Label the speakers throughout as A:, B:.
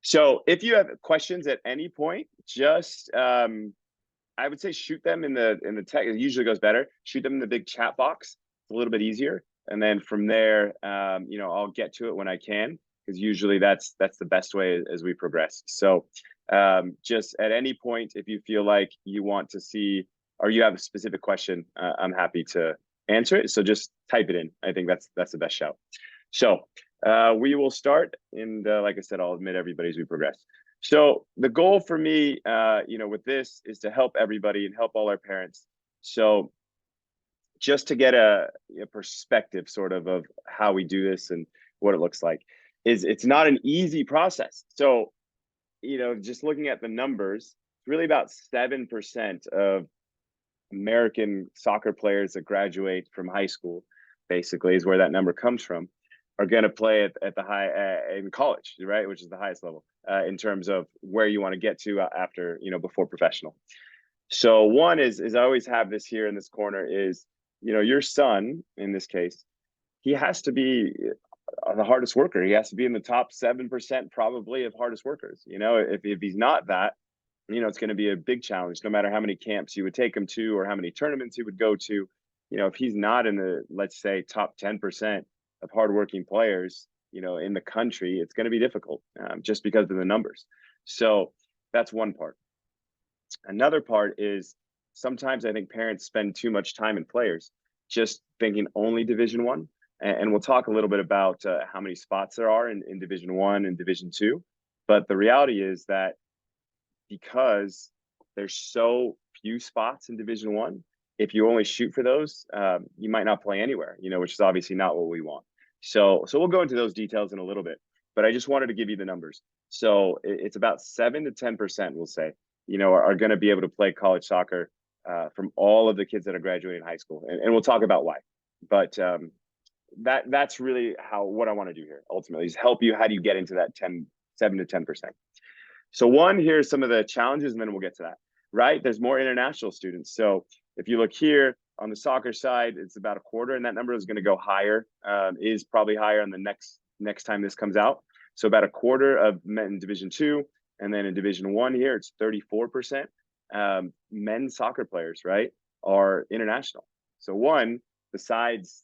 A: So if you have questions at any point, just I would say shoot them in the tech. It usually goes better. Shoot them in the big chat box. It's a little bit easier, and then from there, I'll get to it when I can, because usually that's the best way as we progress. So just at any point, if you feel like you want to see or you have a specific question, I'm happy to answer it. So just type it in. I think that's the best shout. So we will start, and like I said, I'll admit everybody as we progress. So the goal for me, with this is to help everybody and help all our parents. So just to get a perspective sort of how we do this and what it looks like, is it's not an easy process. So, just looking at the numbers, it's really about 7% of American soccer players that graduate from high school, basically, is where that number comes from, are going to play at the high in college, right? Which is the highest level in terms of where you want to get to after, before professional. So one is I always have this here in this corner is, your son in this case, he has to be the hardest worker. He has to be in the top 7% probably of hardest workers. If he's not that, it's going to be a big challenge, no matter how many camps you would take him to or how many tournaments he would go to. If he's not in the, let's say, top 10% of hardworking players, in the country, it's going to be difficult just because of the numbers. So that's one part. Another part is sometimes I think parents spend too much time in players, just thinking only Division One. And we'll talk a little bit about how many spots there are in Division One and Division Two. But the reality is that because there's so few spots in Division One, if you only shoot for those, you might not play anywhere, which is obviously not what we want. So we'll go into those details in a little bit, but I just wanted to give you the numbers. So it's about 7 to 10%, we'll say, are going to be able to play college soccer from all of the kids that are graduating high school, and we'll talk about why. But that's really what I want to do here ultimately is help you. How do you get into that 7 to 10%? So one, here's some of the challenges, and then we'll get to that. Right, there's more international students. So if you look here on the soccer side, it's about a quarter, and that number is going to go higher. Is probably higher on the next time this comes out. So about a quarter of men in Division Two, and then in Division One here, it's 34%. Men's soccer players, right, are international. So one, besides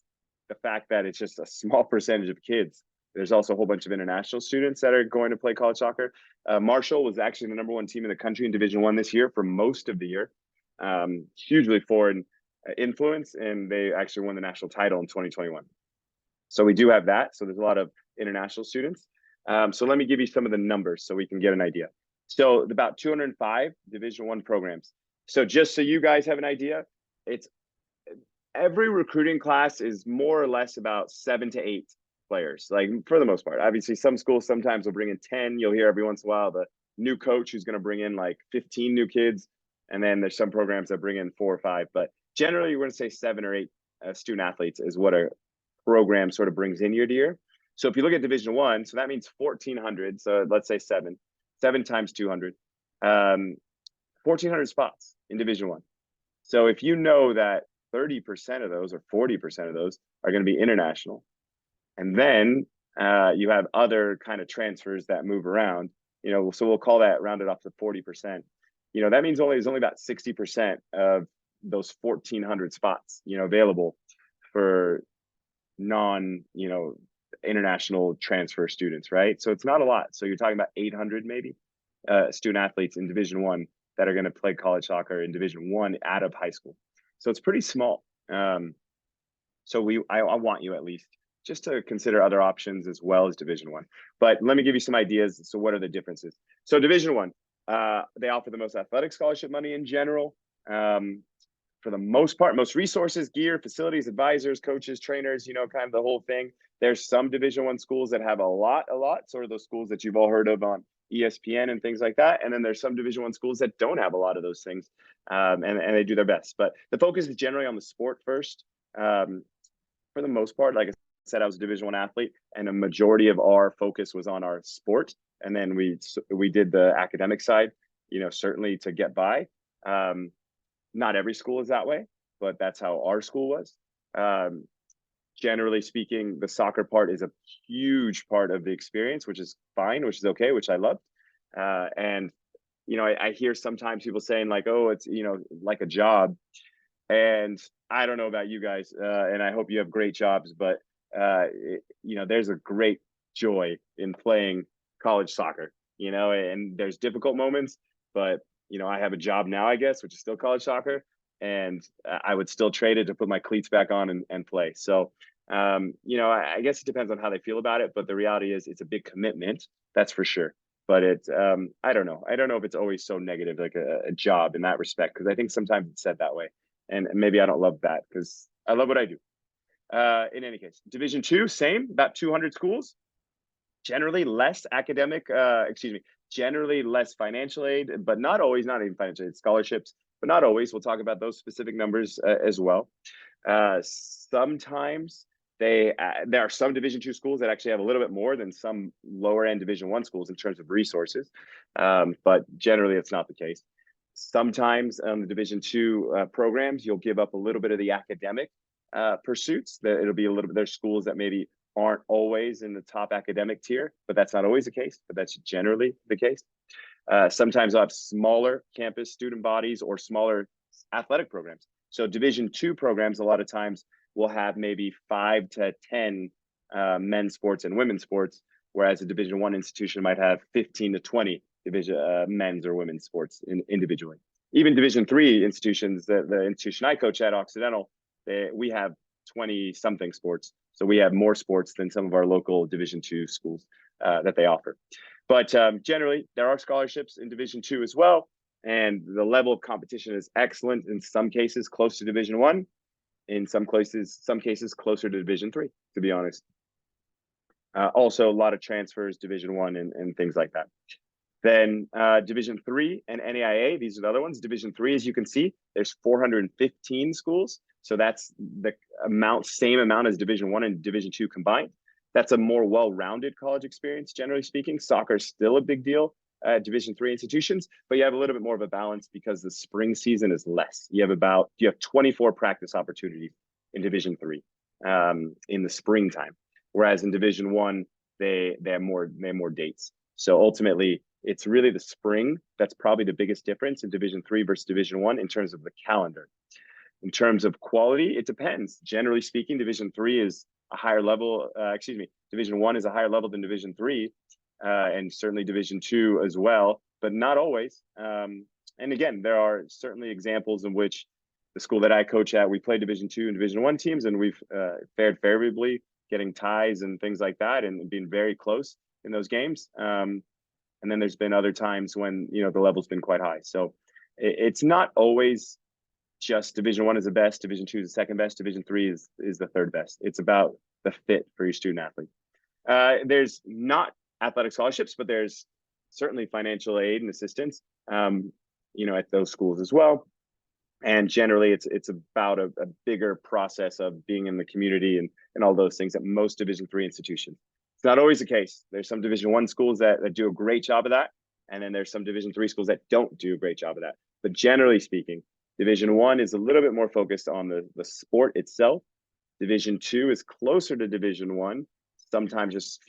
A: the fact that it's just a small percentage of kids, there's also a whole bunch of international students that are going to play college soccer. Marshall was actually the number one team in the country in Division One this year for most of the year. Hugely foreign influence, and they actually won the national title in 2021. So we do have that. So there's a lot of international students. So let me give you some of the numbers so we can get an idea. So about 205 Division One programs. So just so you guys have an idea, it's every recruiting class is more or less about 7 to 8 players, like for the most part. Obviously, some schools sometimes will bring in 10. You'll hear every once in a while the new coach who's going to bring in like 15 new kids. And then there's some programs that bring in 4 or 5. But generally, we're going to say 7 or 8 student athletes is what a program sort of brings in year to year. So if you look at Division One, so that means 1,400. So let's say 7 times 200, 1,400 spots in Division One. So if you know that 30% of those or 40% of those are going to be international, and then you have other kind of transfers that move around, so we'll call that rounded off to 40%. That means there's only about 60% of those 1,400 spots, available for non, international transfer students, right? So it's not a lot. So you're talking about 800 maybe student athletes in Division One that are going to play college soccer in Division One out of high school. So it's pretty small. So I want you at least just to consider other options as well as Division One. But let me give you some ideas. So what are the differences? So Division One, they offer the most athletic scholarship money in general. For the most part, most resources, gear, facilities, advisors, coaches, trainers, kind of the whole thing. There's some Division One schools that have a lot, sort of those schools that you've all heard of on ESPN and things like that. And then there's some Division One schools that don't have a lot of those things, and they do their best. But the focus is generally on the sport first. For the most part, like I said, I was a Division One athlete, and a majority of our focus was on our sport. And then we did the academic side, certainly to get by. Not every school is that way, but that's how our school was. generally speaking, the soccer part is a huge part of the experience, which is fine, which is okay, which I love. And I hear sometimes people saying like, "Oh, it's like a job," and I don't know about you guys, and I hope you have great jobs, but there's a great joy in playing college soccer. And there's difficult moments, but I have a job now, I guess, which is still college soccer, and I would still trade it to put my cleats back on and play. So, I guess it depends on how they feel about it, but the reality is it's a big commitment, that's for sure. But it's I don't know. I don't know if it's always so negative, like a job in that respect, because I think sometimes it's said that way, and maybe I don't love that because I love what I do. In any case, Division two, same, about 200 schools, generally less academic, generally less financial aid, but not always, not even financial aid, scholarships, but not always. We'll talk about those specific numbers as well. Sometimes there are some Division two schools that actually have a little bit more than some lower end Division one schools in terms of resources, but generally it's not the case. Sometimes on the Division two programs, you'll give up a little bit of the academic pursuits. That it'll be a little bit. There's schools that maybe aren't always in the top academic tier, but that's not always the case. But that's generally the case. Sometimes I'll have smaller campus student bodies or smaller athletic programs. So Division two programs a lot of times will have maybe 5 to 10 men's sports and women's sports, whereas a Division one institution might have 15 to 20 division men's or women's sports individually. Even Division three institutions, the institution I coach at, Occidental, we have 20 something sports. So we have more sports than some of our local Division two schools that they offer. But generally, there are scholarships in Division two as well. And the level of competition is excellent. In some cases, close to Division one. In some cases, closer to Division three, to be honest. Also, a lot of transfers, Division one and things like that. Then Division three and NAIA, these are the other ones. Division three, as you can see, there's 415 schools. So that's the same amount as Division one and Division two combined. That's a more well-rounded college experience, generally speaking. Soccer is still a big deal at Division three institutions, but you have a little bit more of a balance because the spring season is less. You have 24 practice opportunities in Division three in the springtime, whereas in Division one they have more dates. So ultimately, it's really the spring that's probably the biggest difference in Division three versus Division one in terms of the calendar. In terms of quality, it depends. Generally speaking, Division three is a higher level. Division one is a higher level than Division three, and certainly Division two as well, but not always. And again, there are certainly examples in which the school that I coach at, we play Division two and Division one teams, and we've fared favorably, getting ties and things like that, and being very close in those games. And then there's been other times when the level's been quite high. So it's not always just Division one is the best, Division two is the second best, Division three is the third best. It's about the fit for your student athlete. There's not athletic scholarships, but there's certainly financial aid and assistance, at those schools as well. And generally, it's about a bigger process of being in the community and all those things at most Division three institutions. It's not always the case. There's some Division one schools that do a great job of that, and then there's some Division three schools that don't do a great job of that. But generally speaking, Division one is a little bit more focused on the sport itself. Division two is closer to Division one, sometimes just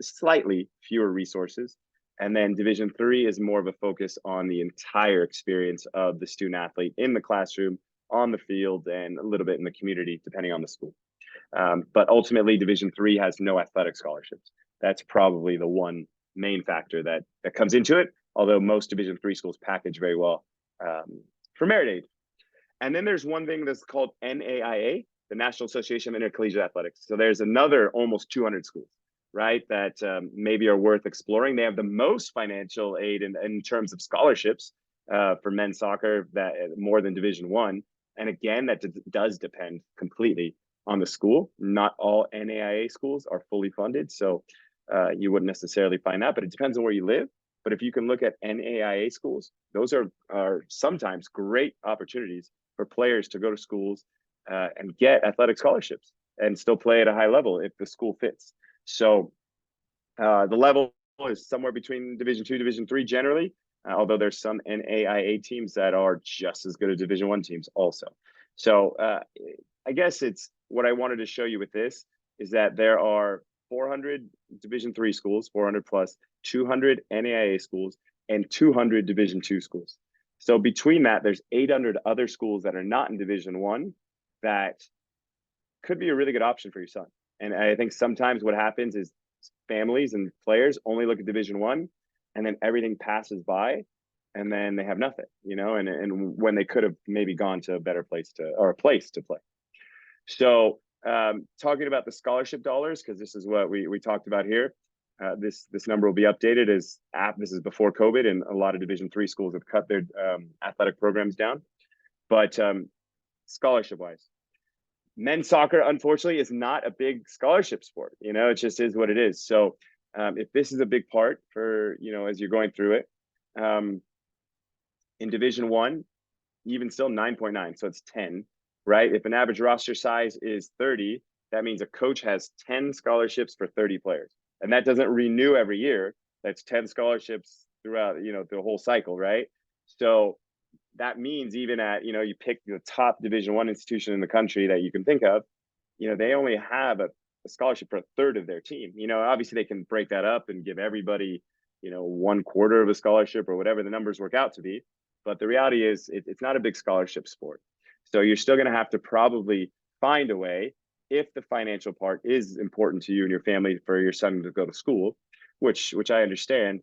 A: slightly fewer resources. And then Division three is more of a focus on the entire experience of the student athlete in the classroom, on the field, and a little bit in the community, depending on the school. But ultimately, Division three has no athletic scholarships. That's probably the one main factor that comes into it, although most Division three schools package very well for merit aid. And then there's one thing that's called NAIA, the National Association of Intercollegiate Athletics. So there's another almost 200 schools, right, that maybe are worth exploring. They have the most financial aid in terms of scholarships for men's soccer, that more than Division one. And again, that does depend completely on the school. Not all NAIA schools are fully funded, so you wouldn't necessarily find that, but it depends on where you live. But if you can look at NAIA schools, those are sometimes great opportunities for players to go to schools and get athletic scholarships and still play at a high level if the school fits. So the level is somewhere between Division two, Division three generally, although there's some NAIA teams that are just as good as Division one teams also. So I guess it's what I wanted to show you with this is that there are 400 Division III schools, 400 plus, 200 NAIA schools, and 200 Division II schools. So between that, there's 800 other schools that are not in Division I that could be a really good option for your son. And I think sometimes what happens is families and players only look at Division I, and then everything passes by, and then they have nothing, and when they could have maybe gone to a better place or a place to play. So talking about the scholarship dollars, because this is what we talked about here. This number will be updated this is before COVID, and a lot of Division III schools have cut their athletic programs down. But scholarship wise, men's soccer, unfortunately, is not a big scholarship sport. It just is what it is. So if this is a big part for, as you're going through it, in Division I, even still 9.9, so it's 10, right? If an average roster size is 30, that means a coach has 10 scholarships for 30 players. And that doesn't renew every year. That's 10 scholarships throughout, the whole cycle, right? So that means even at, you pick the top Division I institution in the country that you can think of, they only have a scholarship for a third of their team. Obviously they can break that up and give everybody, 1/4 of a scholarship or whatever the numbers work out to be. But the reality is it's not a big scholarship sport. So you're still going to have to probably find a way, if the financial part is important to you and your family, for your son to go to school, which I understand.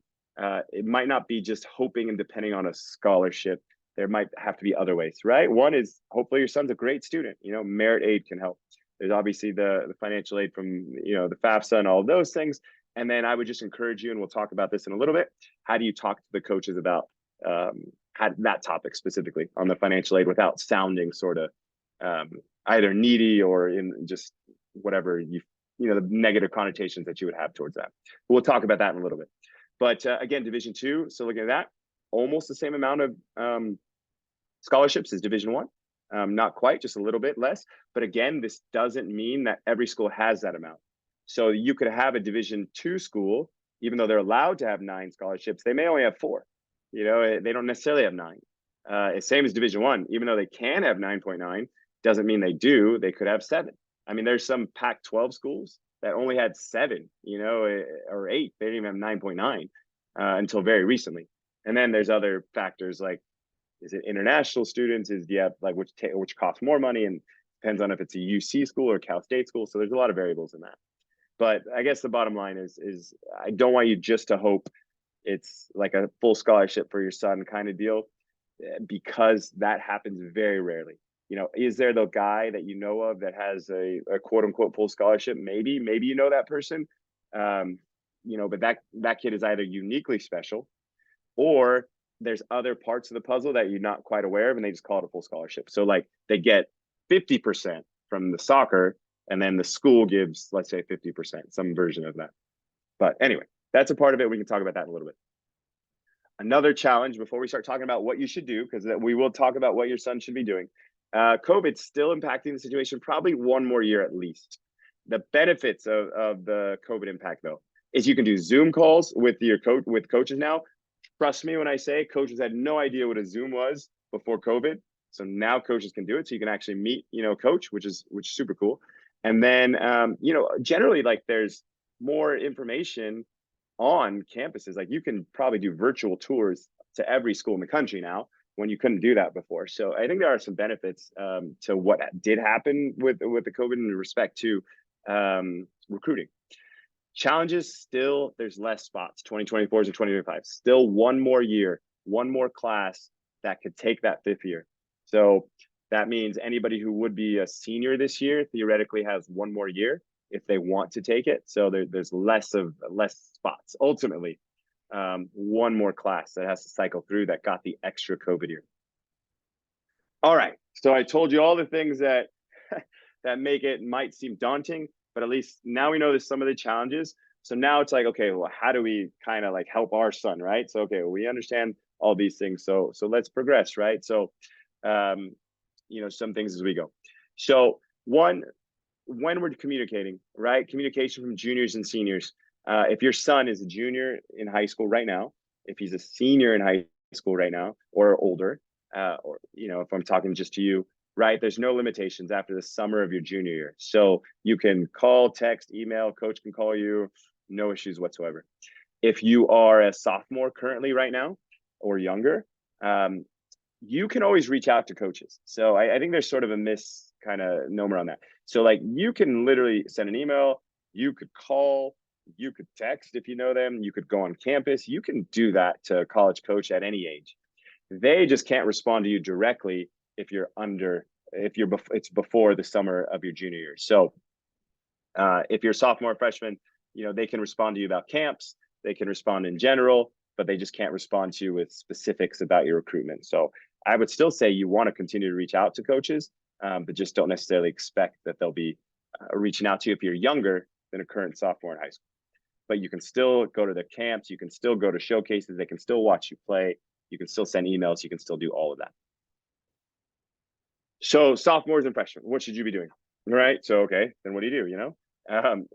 A: It might not be just hoping and depending on a scholarship. There might have to be other ways, right? One is hopefully your son's a great student. Merit aid can help. There's obviously the financial aid from, the FAFSA and all of those things. And then I would just encourage you, and we'll talk about this in a little bit. How do you talk to the coaches about that topic specifically on the financial aid without sounding sort of either needy or in just whatever the negative connotations that you would have towards that. We'll talk about that in a little bit. But again, Division II, so looking at that, almost the same amount of scholarships as Division I. Not quite, just a little bit less. But again, this doesn't mean that every school has that amount. So you could have a Division II school, even though they're allowed to have 9 scholarships, they may only have 4. They don't necessarily have 9. Same as Division I, even though they can have 9.9, doesn't mean they do. They could have 7. I mean, there's some Pac-12 schools that only had 7, or 8. They didn't even have 9.9 until very recently. And then there's other factors like, is it international students? Which costs more money, and depends on if it's a UC school or Cal State school. So there's a lot of variables in that. But I guess the bottom line is I don't want you just to hope it's like a full scholarship for your son kind of deal, because that happens very rarely. Is there the guy that you know of that has a quote unquote full scholarship? Maybe that person, but that kid is either uniquely special, or there's other parts of the puzzle that you're not quite aware of, and they just call it a full scholarship. So like they get 50% from the soccer, and then the school gives, let's say, 50%, some version of that. But anyway, that's a part of it. We can talk about that in a little bit. Another challenge before we start talking about what you should do, because we will talk about what your son should be doing. COVID's still impacting the situation, probably one more year at least. The benefits of the COVID impact, though, is you can do Zoom calls with your coaches now. Trust me when I say coaches had no idea what a Zoom was before COVID. So now coaches can do it. So you can actually meet, coach, which is super cool. And then, generally, like, there's more information on campuses. Like, you can probably do virtual tours to every school in the country now, when you couldn't do that before. So I think there are some benefits to what did happen with the COVID in respect to recruiting. Challenges, still, there's less spots. 2024s and 2025, still one more year, one more class that could take that 5th year. So that means anybody who would be a senior this year theoretically has one more year if they want to take it. So there's less spots. Ultimately, one more class that has to cycle through that got the extra COVID year. All right. So I told you all the things that that might seem daunting, but at least now we know there's some of the challenges. So now it's like, okay, well, how do we kind of like help our son, right? So, okay, well, we understand all these things. So let's progress, right? So, some things as we go. So one, when we're communicating, right? Communication from juniors and seniors. If your son is a junior in high school right now, if he's a senior in high school right now or older, or, if I'm talking just to you, right? There's no limitations after the summer of your junior year. So you can call, text, email, coach can call you, no issues whatsoever. If you are a sophomore currently right now or younger, you can always reach out to coaches. So I think there's sort of a misnomer on that. So like you can literally send an email, you could call, you could text if you know them, you could go on campus, you can do that to a college coach at any age. They just can't respond to you directly if you're it's before the summer of your junior year. So if you're a sophomore or freshman, they can respond to you about camps, they can respond in general, but they just can't respond to you with specifics about your recruitment. So I would still say you want to continue to reach out to coaches, but just don't necessarily expect that they'll be reaching out to you if you're younger than a current sophomore in high school. But you can still go to the camps, you can still go to showcases, they can still watch you play, you can still send emails, you can still do all of that. So sophomores and freshmen, what should you be doing? Right. So, okay, then what do you do?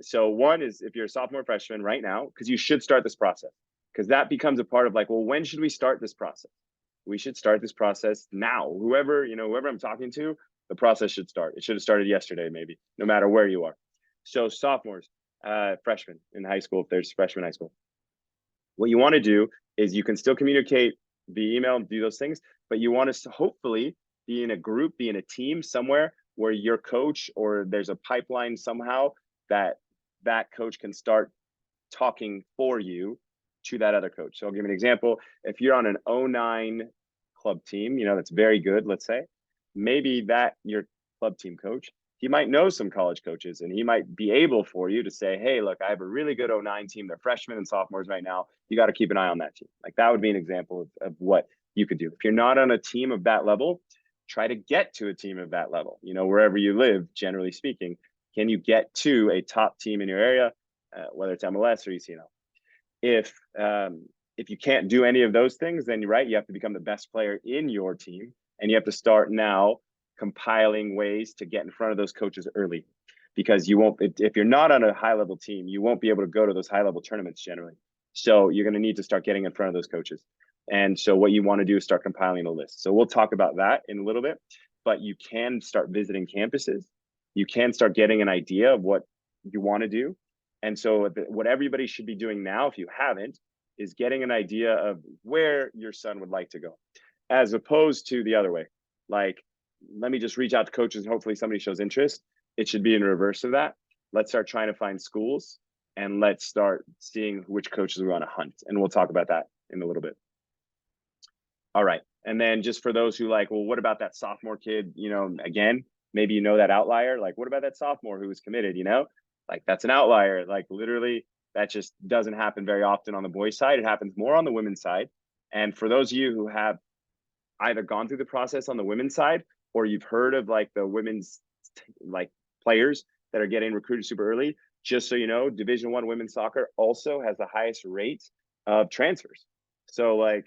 A: So one is if you're a sophomore freshman right now, because you should start this process, because that becomes a part of like, well, when should we start this process? We should start this process now. Whoever I'm talking to, the process should start. It should have started yesterday, maybe, no matter where you are. So sophomores, freshmen in high school, if there's freshmen in high school, what you want to do is you can still communicate via email and do those things, but you want to hopefully be in a group, be in a team somewhere where your coach or there's a pipeline somehow that coach can start talking for you to that other coach. So I'll give an example. If you're on an 09 club team, that's very good, let's say, maybe that your club team coach, he might know some college coaches and he might be able for you to say, hey, look, I have a really good 09 team. They're freshmen and sophomores right now. You got to keep an eye on that team. Like that would be an example of what you could do. If you're not on a team of that level, try to get to a team of that level, wherever you live, generally speaking. Can you get to a top team in your area, whether it's MLS or ECNL? If you can't do any of those things, then you're right. You have to become the best player in your team, and you have to start now compiling ways to get in front of those coaches early, because you won't. If you're not on a high level team, you won't be able to go to those high level tournaments generally. So you're going to need to start getting in front of those coaches. And so what you want to do is start compiling a list. So we'll talk about that in a little bit, but you can start visiting campuses. You can start getting an idea of what you want to do. And so what everybody should be doing now, if you haven't, is getting an idea of where your son would like to go, as opposed to the other way. Like, let me just reach out to coaches and hopefully somebody shows interest. It should be in reverse of that. Let's start trying to find schools and let's start seeing which coaches we want to hunt. And we'll talk about that in a little bit. All right. And then just for those who like, well, what about that sophomore kid? Again, maybe that outlier. Like, what about that sophomore who was committed? Like that's an outlier. Like literally, that just doesn't happen very often on the boys' side. It happens more on the women's side. And for those of you who have either gone through the process on the women's side, or you've heard of like the women's like players that are getting recruited super early, just so you know, Division I women's soccer also has the highest rate of transfers. So like,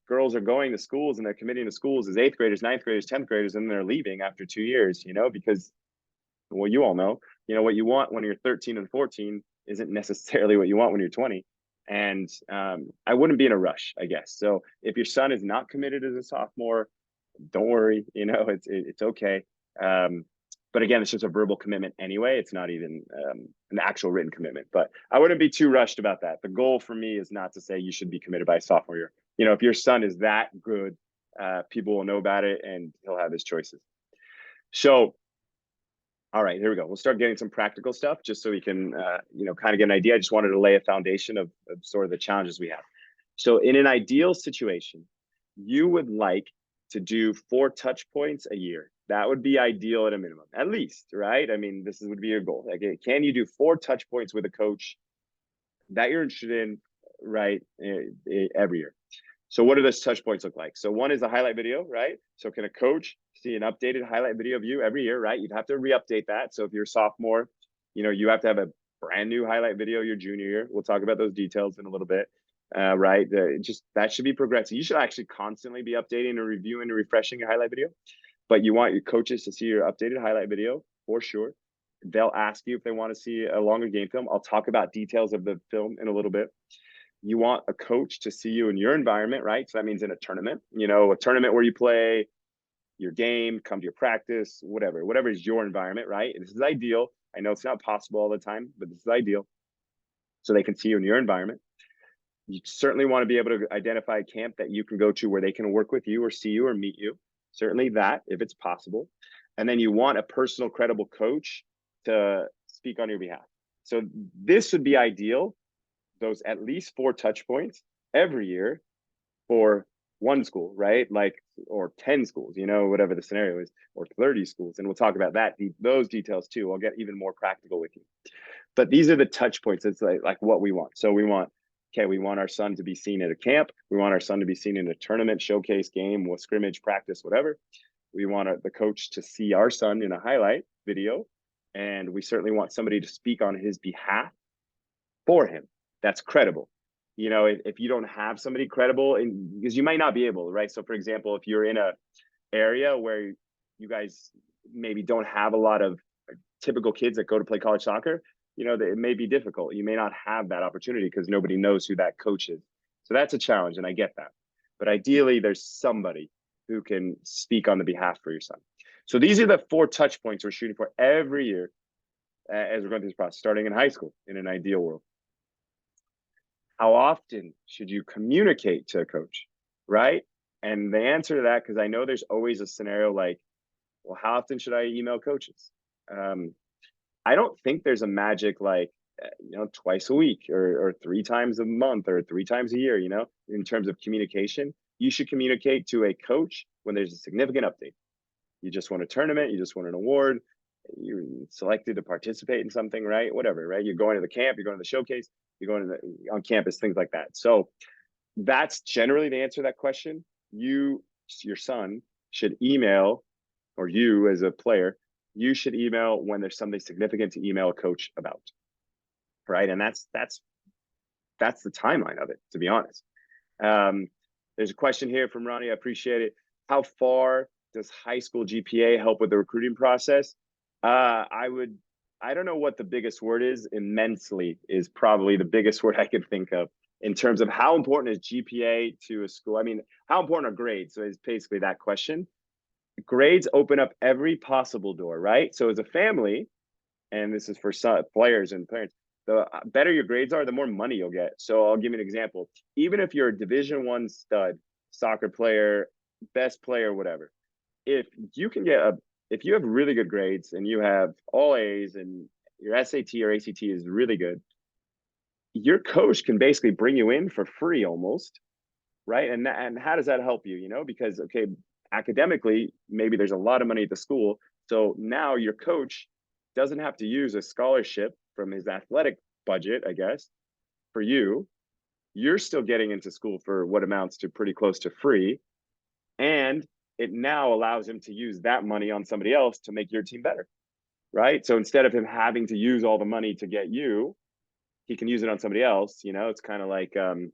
A: girls are going to schools and they're committing to schools as 8th graders, 9th graders, 10th graders, and they're leaving after 2 years, because, well, you all know, what you want when you're 13 and 14 isn't necessarily what you want when you're 20. And I wouldn't be in a rush, I guess. So if your son is not committed as a sophomore, don't worry, it's okay. But again, it's just a verbal commitment anyway. It's not even an actual written commitment, but I wouldn't be too rushed about that. The goal for me is not to say you should be committed by sophomore year. If your son is that good, people will know about it and he'll have his choices. So, all right, here we go. We'll start getting some practical stuff just so we can, kind of get an idea. I just wanted to lay a foundation of sort of the challenges we have. So in an ideal situation, you would like to do 4 touch points a year. That would be ideal at a minimum, at least, right? I mean, would be your goal. Like, can you do 4 touch points with a coach that you're interested in, right, every year? So what do those touch points look like? So one is a highlight video, right? So can a coach see an updated highlight video of you every year, right? You'd have to re-update that. So if you're a sophomore, you have to have a brand new highlight video your junior year. We'll talk about those details in a little bit. Right? That should be progressive. You should actually constantly be updating and reviewing and refreshing your highlight video, but you want your coaches to see your updated highlight video for sure. They'll ask you if they want to see a longer game film. I'll talk about details of the film in a little bit. You want a coach to see you in your environment, right? So that means in a tournament, a tournament where you play, your game, come to your practice, whatever is your environment, right? And this is ideal. I know it's not possible all the time, but this is ideal. So they can see you in your environment. You certainly want to be able to identify a camp that you can go to where they can work with you or see you or meet you. Certainly that, if it's possible. And then you want a personal, credible coach to speak on your behalf. So this would be ideal, those at least 4 touch points every year for one school, right? Like, or 10 schools, you know, whatever the scenario is, or 30 schools. And we'll talk about that, those details too. I'll get even more practical with you. But these are the touch points. It's like what we want. So we want, okay, we want our son to be seen at a camp. We want our son to be seen in a tournament, showcase, game, with scrimmage, practice, whatever. We want the coach to see our son in a highlight video. And we certainly want somebody to speak on his behalf for him. That's credible. You know, if you don't have somebody credible, and because you might not be able, right? So for example, if you're in a area where you guys maybe don't have a lot of typical kids that go to play college soccer, you know, it may be difficult. You may not have that opportunity because nobody knows who that coach is. So that's a challenge, and I get that. But ideally, there's somebody who can speak on the behalf for your son. So these are the 4 touch points we're shooting for every year as we're going through this process, starting in high school in an ideal world. How often should you communicate to a coach, right? And the answer to that, because I know there's always a scenario like, well, how often should I email coaches? I don't think there's a magic like, you know, twice a week or 3 times a month or 3 times a year, you know, in terms of communication. You should communicate to a coach when there's a significant update. You just won a tournament, you just won an award, you're selected to participate in something, right? Whatever, right? You're going to the camp, you're going to the showcase, you're going to on campus, things like that. So that's generally the answer to that question. Your son should email, or you as a player, you should email when there's something significant to email a coach about, right? And that's the timeline of it, to be honest. There's a question here from Ronnie. I appreciate it. How far does high school GPA help with the recruiting process? I don't know what the biggest word is. Immensely is probably the biggest word I could think of in terms of how important is GPA to a school. I mean, how important are grades? So it's basically that question. Grades open up every possible door, right? So as a family, and this is for some players and parents, the better your grades are, the more money you'll get. So I'll give you an example. Even if you're a Division I stud, soccer player, best player, whatever, if you can if you have really good grades and you have all A's and your SAT or ACT is really good, your coach can basically bring you in for free almost, right? And how does that help you? You know, because okay, academically, maybe there's a lot of money at the school. So now your coach doesn't have to use a scholarship from his athletic budget, I guess, for you. You're still getting into school for what amounts to pretty close to free. And it now allows him to use that money on somebody else to make your team better, right? So instead of him having to use all the money to get you, he can use it on somebody else. You know, it's kind of like the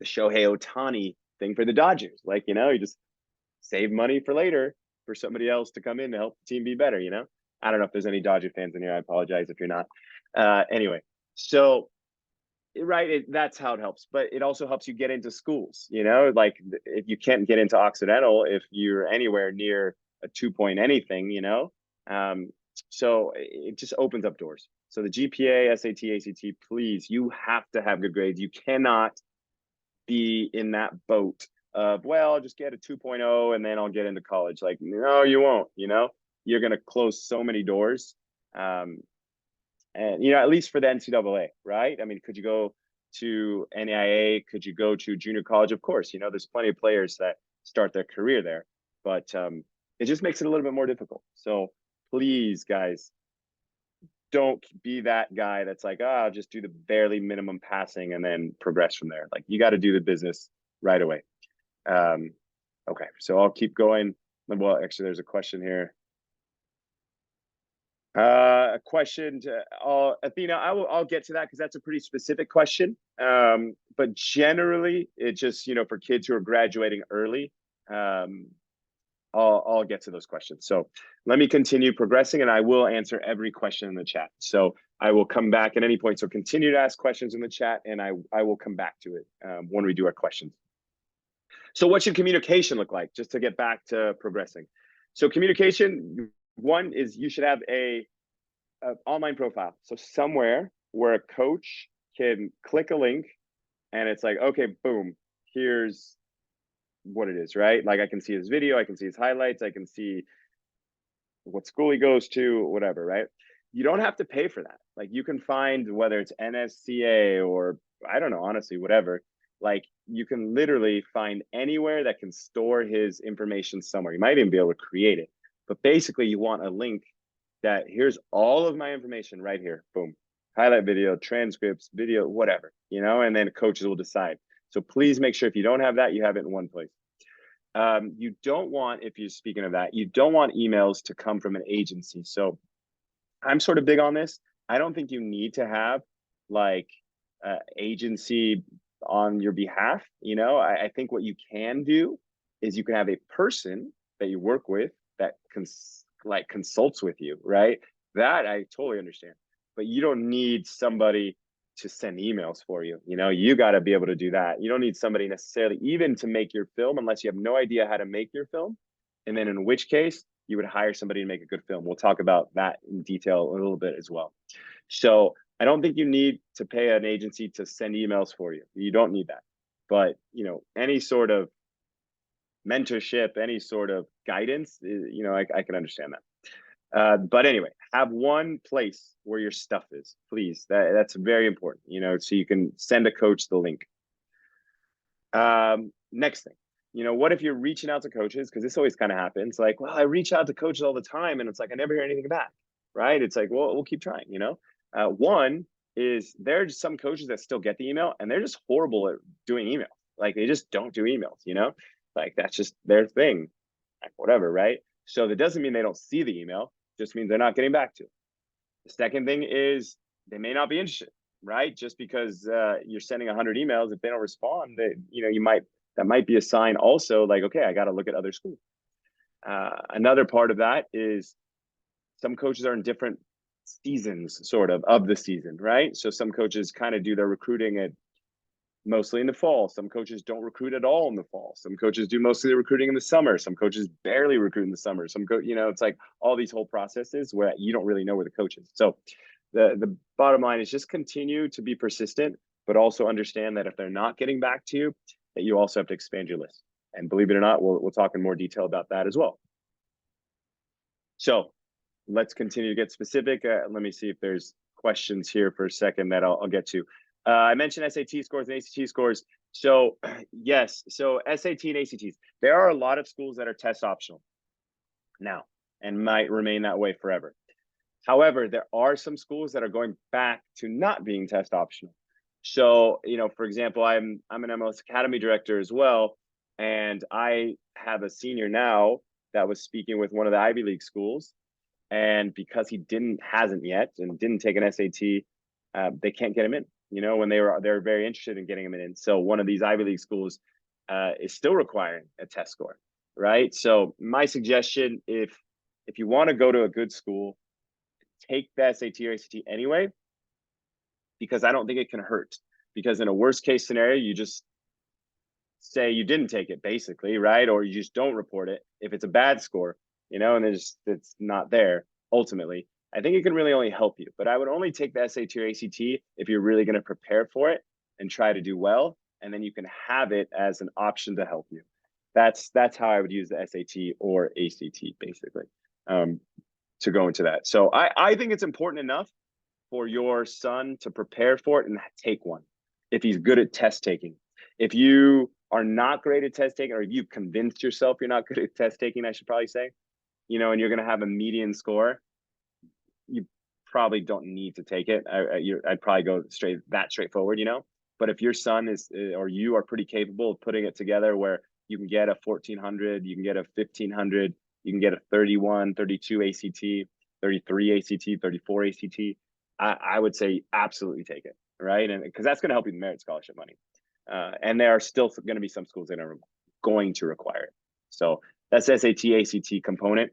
A: Shohei Ohtani thing for the Dodgers. Like, you know, you just save money for later for somebody else to come in to help the team be better, you know? I don't know if there's any Dodger fans in here. I apologize if you're not. Anyway, so right, that's how it helps. But it also helps you get into schools, you know? Like if you can't get into Occidental if you're anywhere near a 2 point anything, you know? So it just opens up doors. So the GPA, SAT, ACT, please, you have to have good grades. You cannot be in that boat of, well, I'll just get a 2.0 and then I'll get into college. Like, no, you won't, you know? You're going to close so many doors. And, you know, at least for the NCAA, right? I mean, could you go to NAIA? Could you go to junior college? Of course, you know, there's plenty of players that start their career there, but it just makes it a little bit more difficult. So please, guys, don't be that guy that's like, oh, I'll just do the barely minimum passing and then progress from there. Like, you got to do the business right away. Okay, so I'll keep going. Well, actually, there's a question here. A question to Athena. I'll get to that because that's a pretty specific question. But generally, it just, you know, for kids who are graduating early, I'll get to those questions. So let me continue progressing and I will answer every question in the chat. So I will come back at any point. So continue to ask questions in the chat and I will come back to it when we do our questions. So what should communication look like, just to get back to progressing? So communication, one is you should have a online profile. So somewhere where a coach can click a link and it's like, okay, boom, here's what it is, right? Like I can see his video, I can see his highlights, I can see what school he goes to, whatever, right? You don't have to pay for that. Like you can find whether it's NSCA or I don't know, honestly, whatever. Like you can literally find anywhere that can store his information somewhere. You might even be able to create it. But basically, you want a link that here's all of my information right here. Boom. Highlight video, transcripts, video, whatever, and then coaches will decide. So please make sure if you don't have that, you have it in one place. You don't want, if you're speaking of that, you don't want emails to come from an agency. So I'm sort of big on this. I don't think you need to have like agency on your behalf. I think what you can do is you can have a person that you work with that consults with you, right? That I totally understand, but you don't need somebody to send emails for you. You got to be able to do that. You don't need somebody necessarily even to make your film unless you have no idea how to make your film. And then in which case you would hire somebody to make a good film. We'll talk about that in detail a little bit as well. So I don't think you need to pay an agency to send emails for you. You don't need that. But, any sort of mentorship, any sort of guidance, I can understand that. But anyway, have one place where your stuff is, please. That's very important, so you can send a coach the link. Next thing, what if you're reaching out to coaches? Because this always kind of happens. Like, well, I reach out to coaches all the time, and it's like I never hear anything back, right? It's like, well, we'll keep trying. One is there's some coaches that still get the email, and they're just horrible at doing email. Like they just don't do emails. Like that's just their thing. Like, whatever, right? So that doesn't mean they don't see the email. Just means they're not getting back to it. The second thing is they may not be interested, right? Just because you're sending 100 emails, if they don't respond, that might be a sign also like, okay, I got to look at other schools. Another part of that is some coaches are in different seasons sort of the season, right? So some coaches kind of do their recruiting at mostly in the fall. Some coaches don't recruit at all in the fall. Some coaches do mostly the recruiting in the summer. Some coaches barely recruit in the summer. It's like all these whole processes where you don't really know where the coach is. So the bottom line is just continue to be persistent, but also understand that if they're not getting back to you, that you also have to expand your list. And believe it or not, we'll talk in more detail about that as well. So let's continue to get specific. Let me see if there's questions here for a second that I'll get to. I mentioned SAT scores and ACT scores. So yes, so SAT and ACTs, there are a lot of schools that are test optional now and might remain that way forever. However, there are some schools that are going back to not being test optional. So, for example, I'm an MLS Academy director as well, and I have a senior now that was speaking with one of the Ivy League schools, and because he hasn't yet and didn't take an SAT, they can't get him in. When they're very interested in getting him in. So one of these Ivy League schools is still requiring a test score, right? So my suggestion, if you want to go to a good school, take the SAT or ACT anyway, because I don't think it can hurt. Because in a worst case scenario, you just say you didn't take it, basically, right? Or you just don't report it if it's a bad score, and it's not there ultimately. I think it can really only help you, but I would only take the SAT or ACT if you're really going to prepare for it and try to do well, and then you can have it as an option to help you. That's how I would use the SAT or ACT basically to go into that. So I think it's important enough for your son to prepare for it and take one if he's good at test taking. If you are not great at test taking, or if you've convinced yourself you're not good at test taking, I should probably say, and you're going to have a median score, you probably don't need to take it. I'd probably go straightforward, But if your son is, or you are pretty capable of putting it together where you can get a 1400, you can get a 1500, you can get a 31, 32 ACT, 33 ACT, 34 ACT, I would say absolutely take it, right? And because that's going to help you with merit scholarship money. And there are still going to be some schools that are going to require it. So that's SAT, ACT component.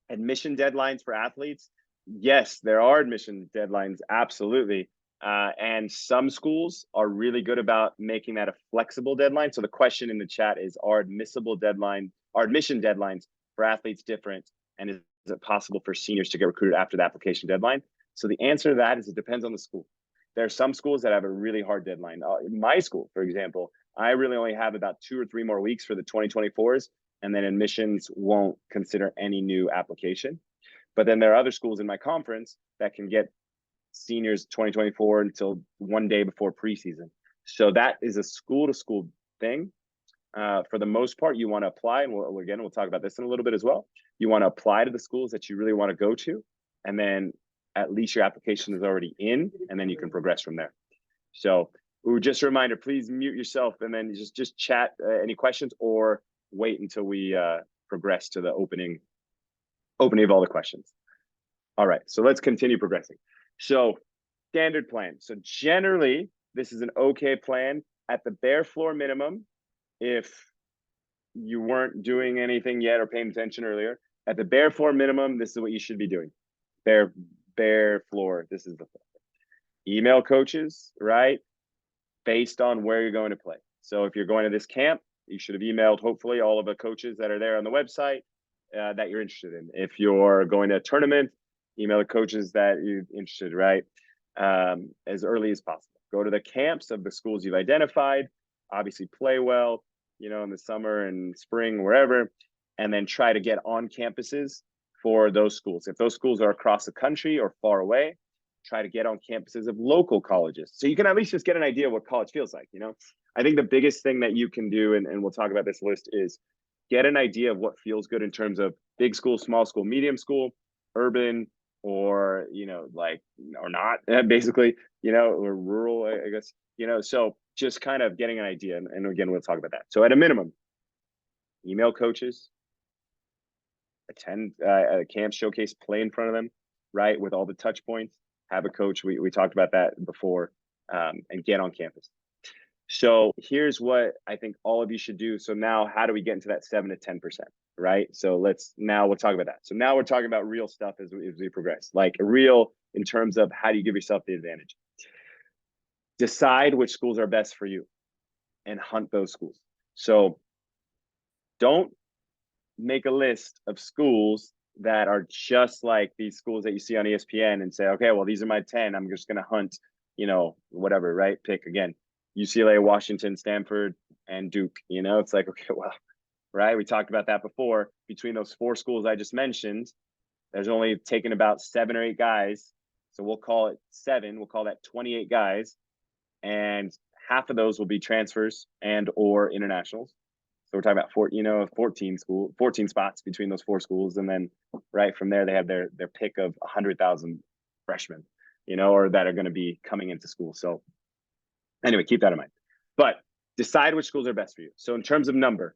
A: Admission deadlines for athletes. Yes, there are admission deadlines. Absolutely. And some schools are really good about making that a flexible deadline. So the question in the chat is, are admission deadlines for athletes different? And is it possible for seniors to get recruited after the application deadline? So the answer to that is it depends on the school. There are some schools that have a really hard deadline. In my school, for example, I really only have about 2 or 3 more weeks for the 2024s, and then admissions won't consider any new application. But then there are other schools in my conference that can get seniors 2024 until one day before preseason. So that is a school to school thing. For the most part, you want to apply, and we'll talk about this in a little bit as well. You want to apply to the schools that you really want to go to, and then at least your application is already in, and then you can progress from there. So just a reminder, please mute yourself, and then just chat any questions, or wait until we progress to the opening of all the questions. All right, so let's continue progressing. So standard plan. So generally, this is an okay plan at the bare floor minimum. If you weren't doing anything yet or paying attention earlier, at the bare floor minimum, this is what you should be doing. Bare floor, this is the email coaches, right? Based on where you're going to play. So if you're going to this camp, you should have emailed, hopefully, all of the coaches that are there on the website that you're interested in. If you're going to a tournament, email the coaches that you're interested, right? As early as possible. Go to the camps of the schools you've identified, obviously play well, in the summer and spring, wherever, and then try to get on campuses for those schools. If those schools are across the country or far away, try to get on campuses of local colleges. So you can at least just get an idea of what college feels like, I think the biggest thing that you can do, and we'll talk about this list, is get an idea of what feels good in terms of big school, small school, medium school, urban, or or not, basically, or rural, I guess, so just kind of getting an idea, and again, we'll talk about that. So at a minimum, email coaches, attend a camp showcase, play in front of them, right, with all the touch points, have a coach, we talked about that before, and get on campus. So here's what I think all of you should do. So now, how do we get into that 7 to 10%, right? So we'll talk about that. So now we're talking about real stuff as we progress, like real in terms of how do you give yourself the advantage. Decide which schools are best for you and hunt those schools. So don't make a list of schools that are just like these schools that you see on ESPN and say, okay, well, these are my 10. I'm just going to hunt, whatever, right? Pick again. UCLA, Washington, Stanford, and Duke, it's like, okay, well, right? We talked about that before. Between those 4 schools I just mentioned, there's only taken about 7 or 8 guys. So we'll call it 7. We'll call that 28 guys. And half of those will be transfers and or internationals. So we're talking about 14 spots between those 4 schools. And then right from there, they have their pick of 100,000 freshmen, or that are going to be coming into school. So anyway, keep that in mind. But decide which schools are best for you. So in terms of number,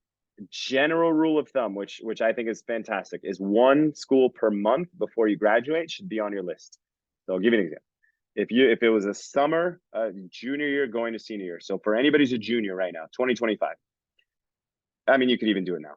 A: general rule of thumb, which I think is fantastic, is 1 school per month before you graduate should be on your list. So I'll give you an example. If it was a summer, junior year going to senior year. So for anybody who's a junior right now, 2025, I mean, you could even do it now.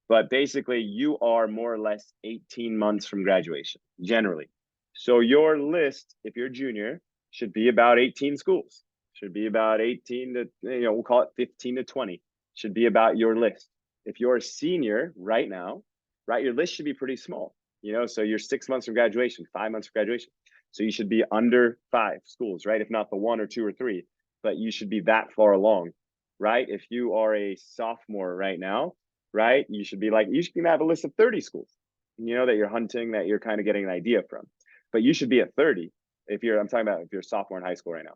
A: But basically, you are more or less 18 months from graduation, generally. So your list, if you're a junior, should be about 18 schools. Should be about 18 to, we'll call it 15 to 20. Should be about your list. If you're a senior right now, right, your list should be pretty small. So you're 6 months from graduation, 5 months from graduation. So you should be under 5 schools, right? If not the 1 or 2 or 3, but you should be that far along, right? If you are a sophomore right now, right, you should have a list of 30 schools, that you're hunting, that you're kind of getting an idea from. But you should be at 30 I'm talking about if you're a sophomore in high school right now.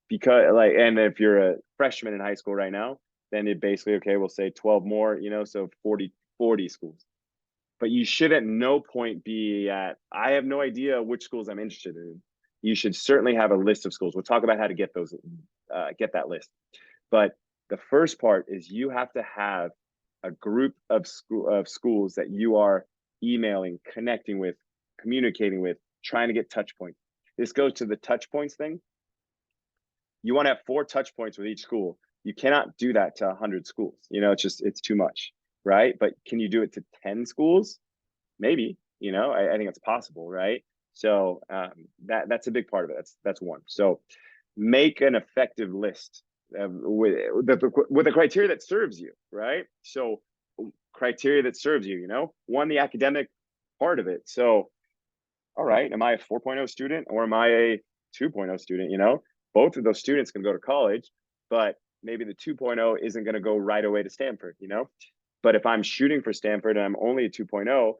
A: Because and if you're a freshman in high school right now, then it basically, okay, we'll say 12 more, so 40 schools. But you should at no point be at, I have no idea which schools I'm interested in. You should certainly have a list of schools. We'll talk about how to get get that list. But the first part is you have to have a group of schools that you are emailing, connecting with, communicating with, trying to get touch points. This goes to the touch points thing. You want to have 4 touch points with each school. You cannot do that to 100 schools. It's too much, right? But can you do it to 10 schools? Maybe, I think it's possible, right? So that's a big part of it. That's one. So make an effective list with a criteria that serves you, right? So criteria that serves you, one, the academic part of it. So, all right, am I a 4.0 student or am I a 2.0 student? Both of those students can go to college, but maybe the 2.0 isn't going to go right away to Stanford, But if I'm shooting for Stanford and I'm only a 2.0,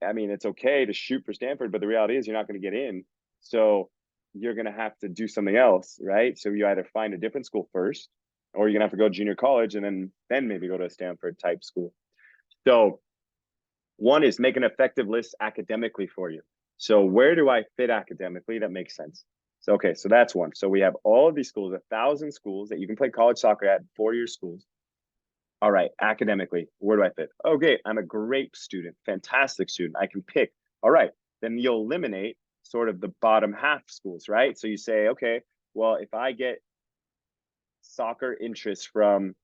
A: I mean, it's okay to shoot for Stanford, but the reality is you're not going to get in. So you're going to have to do something else, right? So you either find a different school first, or you're going to have to go to junior college and then maybe go to a Stanford type school. So one is make an effective list academically for you. So where do I fit academically? That makes sense. So, okay, so that's one. So we have all of these schools, 1,000 schools that you can play college soccer at, 4-year schools. All right, academically, where do I fit? Okay, I'm a great student, fantastic student. I can pick. All right, then you'll eliminate sort of the bottom half schools, right? So you say, okay, well, if I get soccer interest from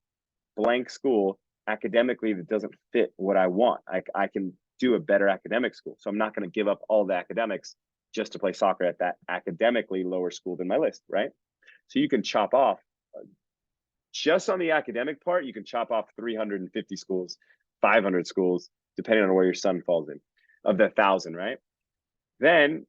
A: blank school, academically that doesn't fit what I want. I can do a better academic school. So I'm not going to give up all the academics just to play soccer at that academically lower school than my list, right? So you can chop off just on the academic part, you can chop off 350 schools, 500 schools, depending on where your son falls in of the 1,000, right? Then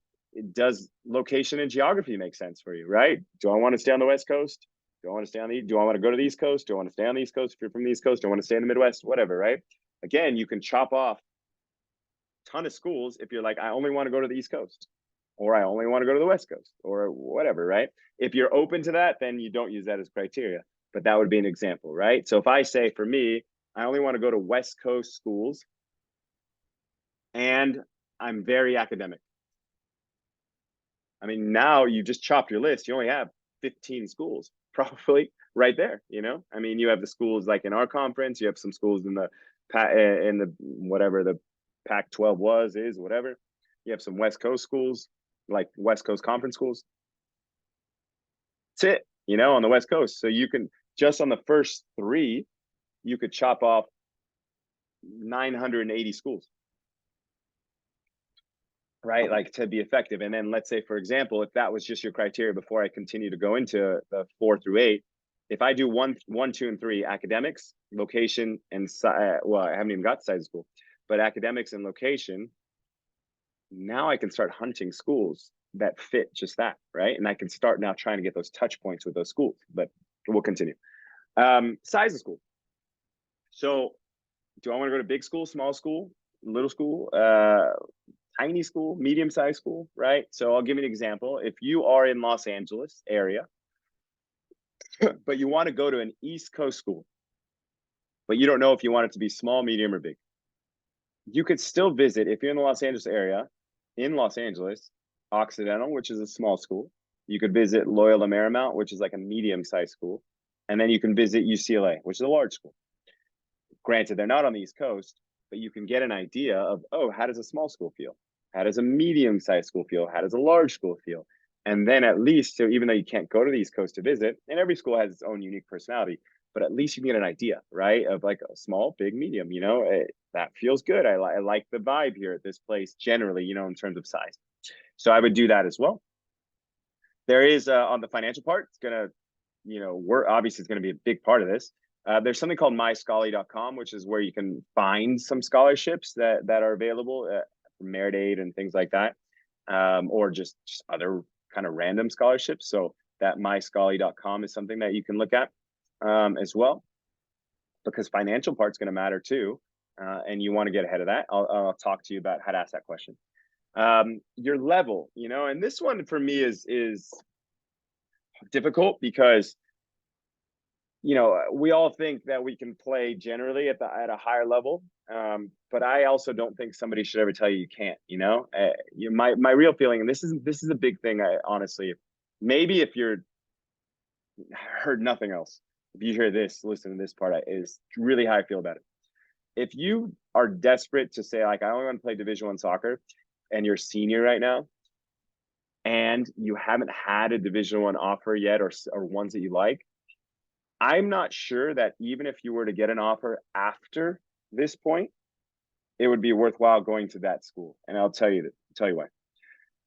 A: does location and geography make sense for you, right? Do I want to stay on the West Coast? Do I want to stay on do I want to go to the East Coast? Do I want to stay on the East Coast? If you're from the East Coast, do I want to stay in the Midwest? Whatever, right? Again, you can chop off a ton of schools if you're like, I only want to go to the East Coast, or I only want to go to the West Coast, or whatever, right? If you're open to that, then you don't use that as criteria. But that would be an example, right? So if I say for me, I only want to go to West Coast schools and I'm very academic. I mean, now you just chopped your list. You only have 15 schools probably right there. I mean, you have the schools like in our conference, you have some schools in the whatever the Pac-12 is, whatever. You have some West Coast schools, like West Coast conference schools. That's it, on the West Coast. So you can just on the first 3, you could chop off 980 schools, right? Like to be effective. And then let's say, for example, if that was just your criteria before I continue to go into the 4 through 8, if I do 1, 2, and 3 academics, location, and well, I haven't even got to size of school, but academics and location, now I can start hunting schools that fit just that, right? And I can start now trying to get those touch points with those schools, but we'll continue. Size of school. So do I want to go to big school, small school, little school, tiny school, medium-sized school, right? So I'll give you an example. If you are in Los Angeles area, but you want to go to an East Coast school, but you don't know if you want it to be small, medium, or big, you could still visit, if you're in the Los Angeles area, in Los Angeles, Occidental, which is a small school. You could visit Loyola Marymount, which is like a medium-sized school. And then you can visit UCLA, which is a large school. Granted, they're not on the East Coast, but you can get an idea of, oh, how does a small school feel? How does a medium-sized school feel? How does a large school feel? And then at least, so even though you can't go to the East Coast to visit, and every school has its own unique personality, but at least you can get an idea, right? Of like a small, big, medium, that feels good. I like the vibe here at this place generally, in terms of size. So I would do that as well. There is on the financial part, it's going to, we're obviously it's going to be a big part of this. There's something called myscholarly.com, which is where you can find some scholarships that are available from Merit Aid and things like that, or just other kind of random scholarships. So that myscholarly.com is something that you can look at as well, because financial part's going to matter too, and you want to get ahead of that. I'll talk to you about how to ask that question. Your level, and this one for me is difficult because we all think that we can play generally at a higher level, but I also don't think somebody should ever tell you can't. My real feeling, and this is a big thing. Honestly, maybe if you're heard nothing else, if you hear this, listen to this part, is really how I feel about it. If you are desperate to say like I only want to play Division I soccer, and you're a senior right now, and you haven't had a Division I offer yet, or ones that you like, I'm not sure that even if you were to get an offer after this point, it would be worthwhile going to that school. And I'll tell you why.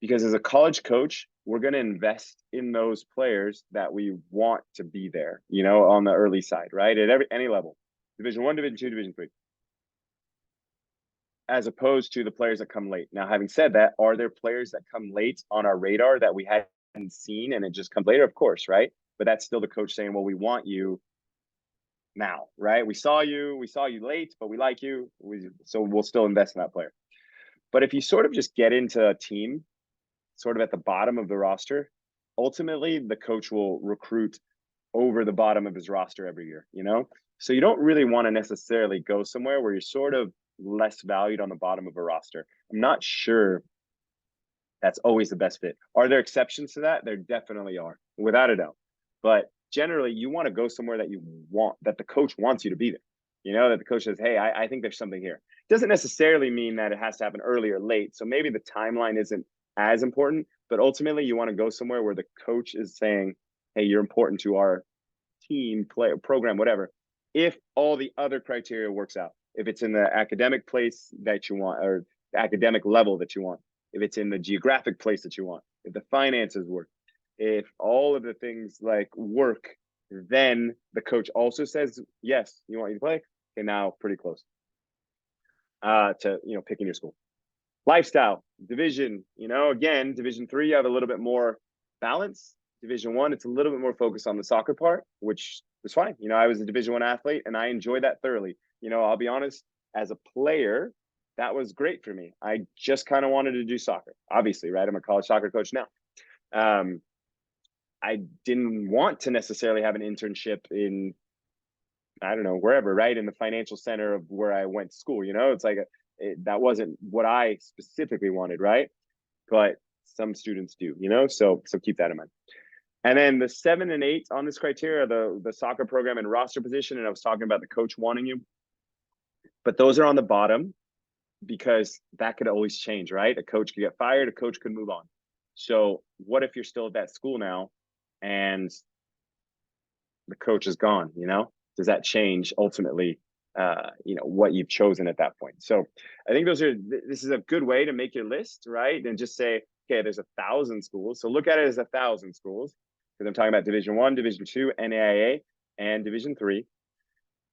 A: Because as a college coach, we're going to invest in those players that we want to be there, you know, on the early side, right? At any level, Division 1, Division 2, Division 3, as opposed to the players that come late. Now, having said that, are there players that come late on our radar that we hadn't seen and it just comes later? Of course, right? But that's still the coach saying, well, we want you now, right? We saw you late, but we like you. So we'll still invest in that player. But if you sort of just get into a team sort of at the bottom of the roster, ultimately the coach will recruit over the bottom of his roster every year, you know? So you don't really want to necessarily go somewhere where you're sort of less valued on the bottom of a roster. I'm not sure that's always the best fit. Are there exceptions to that? There definitely are, without a doubt. But generally, you want to go somewhere that you want, that the coach wants you to be there. You know, that the coach says, hey, I think there's something here. Doesn't necessarily mean that it has to happen early or late. So maybe the timeline isn't as important, but ultimately you want to go somewhere where the coach is saying, hey, you're important to our team, play, program, whatever. If all the other criteria works out, if it's in the academic place that you want, or the academic level that you want, if it's in the geographic place that you want, if the finances work, if all of the things like work, then the coach also says, yes, you want you to play. Okay, now pretty close to, you know, picking your school. Lifestyle, division, you know, again, Division 3, you have a little bit more balance. Division 1, it's a little bit more focused on the soccer part, which is fine. You know, I was a Division 1 athlete and I enjoyed that thoroughly. You know, I'll be honest, as a player, that was great for me. I just kind of wanted to do soccer, obviously, right? I'm a college soccer coach now. I didn't want to necessarily have an internship in, I don't know, wherever, right? In the financial center of where I went to school, you know, it's like that wasn't what I specifically wanted, right? But some students do, you know, so keep that in mind. And then the 7 and 8 on this criteria, the soccer program and roster position, and I was talking about the coach wanting you, but those are on the bottom because that could always change, right? A coach could get fired, a coach could move on. So what if you're still at that school now and the coach is gone, you know? Does that change ultimately, you know, what you've chosen at that point? So I think this is a good way to make your list, right? And just say, okay, there's 1,000 schools. So look at it as 1,000 schools because I'm talking about Division 1, Division 2, NAIA, and Division 3.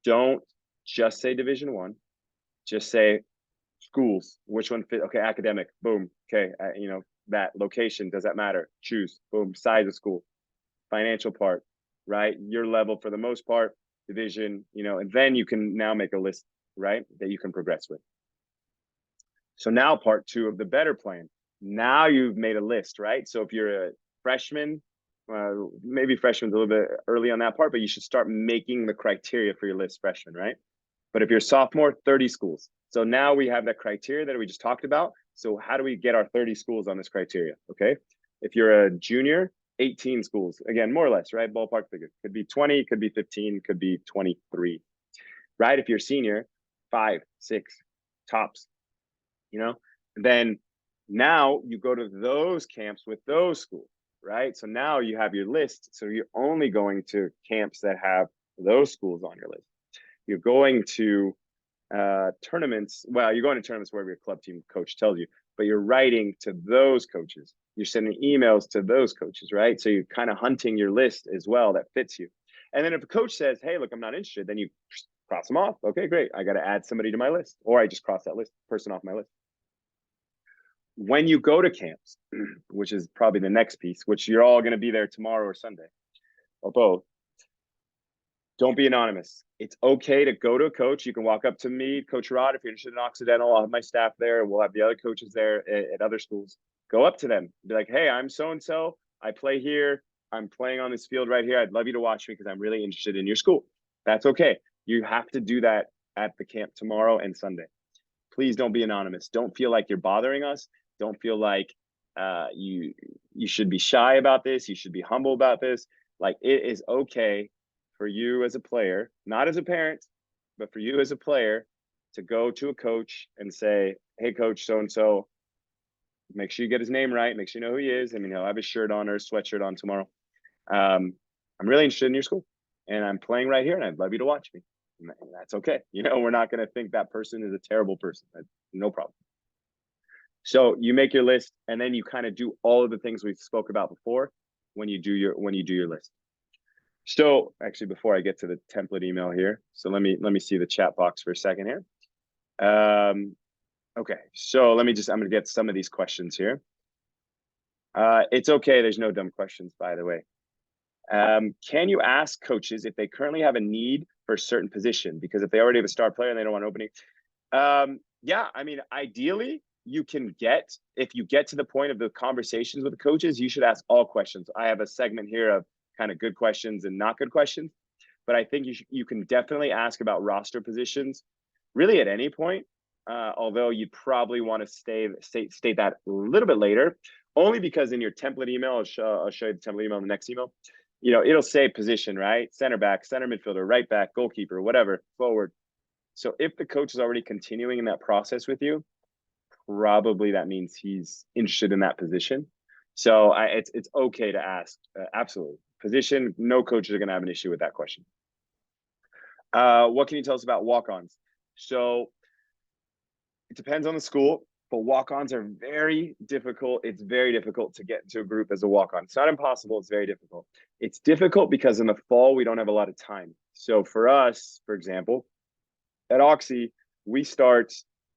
A: Don't just say Division 1. Just say schools. Which one fit? Okay, academic. Boom. Okay, you know, that location, does that matter? Choose. Boom. Size of school. Financial part, right? Your level for the most part, division, you know, and then you can now make a list, right? That you can progress with. So now part 2 of the better plan. Now you've made a list, right? So if you're a freshman, maybe freshman's a little bit early on that part, but you should start making the criteria for your list freshman, right? But if you're a sophomore, 30 schools. So now we have that criteria that we just talked about. So how do we get our 30 schools on this criteria? Okay. If you're a junior, 18 schools. Again, more or less, right? Ballpark figure. Could be 20, could be 15, could be 23. Right? If you're senior, 5, 6 tops. You know? And then now you go to those camps with those schools, right? So now you have your list. So you're only going to camps that have those schools on your list. You're going to tournaments. Well, you're going to tournaments wherever your club team coach tells you, but you're writing to those coaches. You're sending emails to those coaches, right? So you're kind of hunting your list as well that fits you. And then if a coach says, hey, look, I'm not interested, then you cross them off. Okay, great. I got to add somebody to my list, or I just cross that person off my list. When you go to camps, which is probably the next piece, which you're all going to be there tomorrow or Sunday, or both, don't be anonymous. It's okay to go to a coach. You can walk up to me, Coach Rod, if you're interested in Occidental. I'll have my staff there. We'll have the other coaches there at other schools. Go up to them. Be like, hey, I'm so-and-so. I play here. I'm playing on this field right here. I'd love you to watch me because I'm really interested in your school. That's okay. You have to do that at the camp tomorrow and Sunday. Please don't be anonymous. Don't feel like you're bothering us. Don't feel like you should be shy about this. You should be humble about this. Like, it is okay for you as a player, not as a parent, but for you as a player to go to a coach and say, hey, coach, so-and-so, make sure you get his name right. Make sure you know who he is. I mean, he'll have his shirt on or his sweatshirt on tomorrow. I'm really interested in your school and I'm playing right here and I'd love you to watch me. And that's okay. You know, we're not going to think that person is a terrible person. No problem. So you make your list, and then you kind of do all of the things we spoke about before when you do your list. So actually, before I get to the template email here, so let me see the chat box for a second here. Okay, so I'm gonna get some of these questions here. It's okay, there's no dumb questions, by the way. Can you ask coaches if they currently have a need for a certain position? Because if they already have a star player and they don't want an opening, yeah, I mean, ideally, if you get to the point of the conversations with the coaches, you should ask all questions. I have a segment here of kind of good questions and not good questions, but I think you can definitely ask about roster positions, really at any point. Although you'd probably want to state that a little bit later, only because in your template email, I'll show you the template email in the next email. It'll say position, right? Center back, center midfielder, right back, goalkeeper, whatever, forward. So if the coach is already continuing in that process with you, probably that means he's interested in that position. So it's okay to ask. Absolutely. Position, no coaches are going to have an issue with that question. What can you tell us about walk-ons? So it depends on the school, but walk-ons are very difficult. It's very difficult to get into a group as a walk-on. It's not impossible. It's very difficult. It's difficult because in the fall, we don't have a lot of time. So for us, for example, at Oxy, we start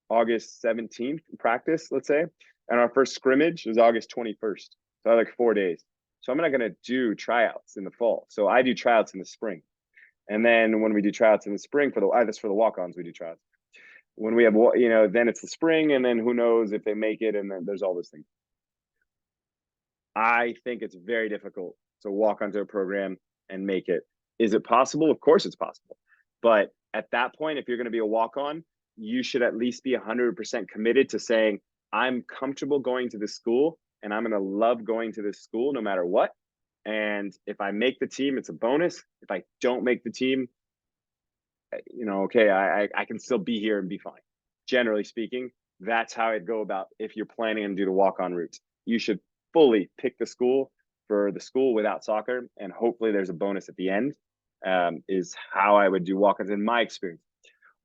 A: August 17th practice, let's say, and our first scrimmage is August 21st. So I have like 4 days. So I'm not going to do tryouts in the fall. So I do tryouts in the spring. And then when we do tryouts in the spring that's for the walk-ons, we do tryouts. When we have, then it's the spring, and then who knows if they make it, and then there's all those things. I think it's very difficult to walk onto a program and make it. Is it possible? Of course it's possible. But at that point, if you're going to be a walk-on, you should at least be 100% committed to saying, I'm comfortable going to this school, and I'm going to love going to this school no matter what. And if I make the team, it's a bonus. If I don't make the team, okay, I can still be here and be fine. Generally speaking, that's how I'd go about if you're planning to do the walk-on route. You should fully pick the school for the school without soccer, and hopefully there's a bonus at the end, is how I would do walk-ons in my experience.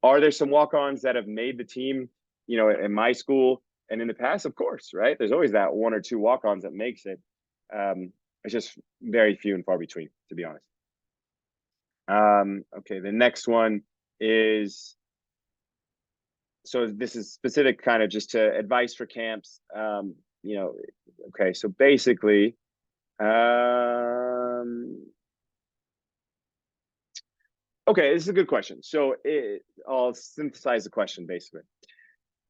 A: Are there some walk-ons that have made the team, in my school and in the past? Of course, right? There's always that one or two walk-ons that makes it. It's just very few and far between, to be honest. Okay, the next one is, so this is specific kind of just to advice for camps. Okay, so basically, okay, this is a good question. So I'll synthesize the question basically,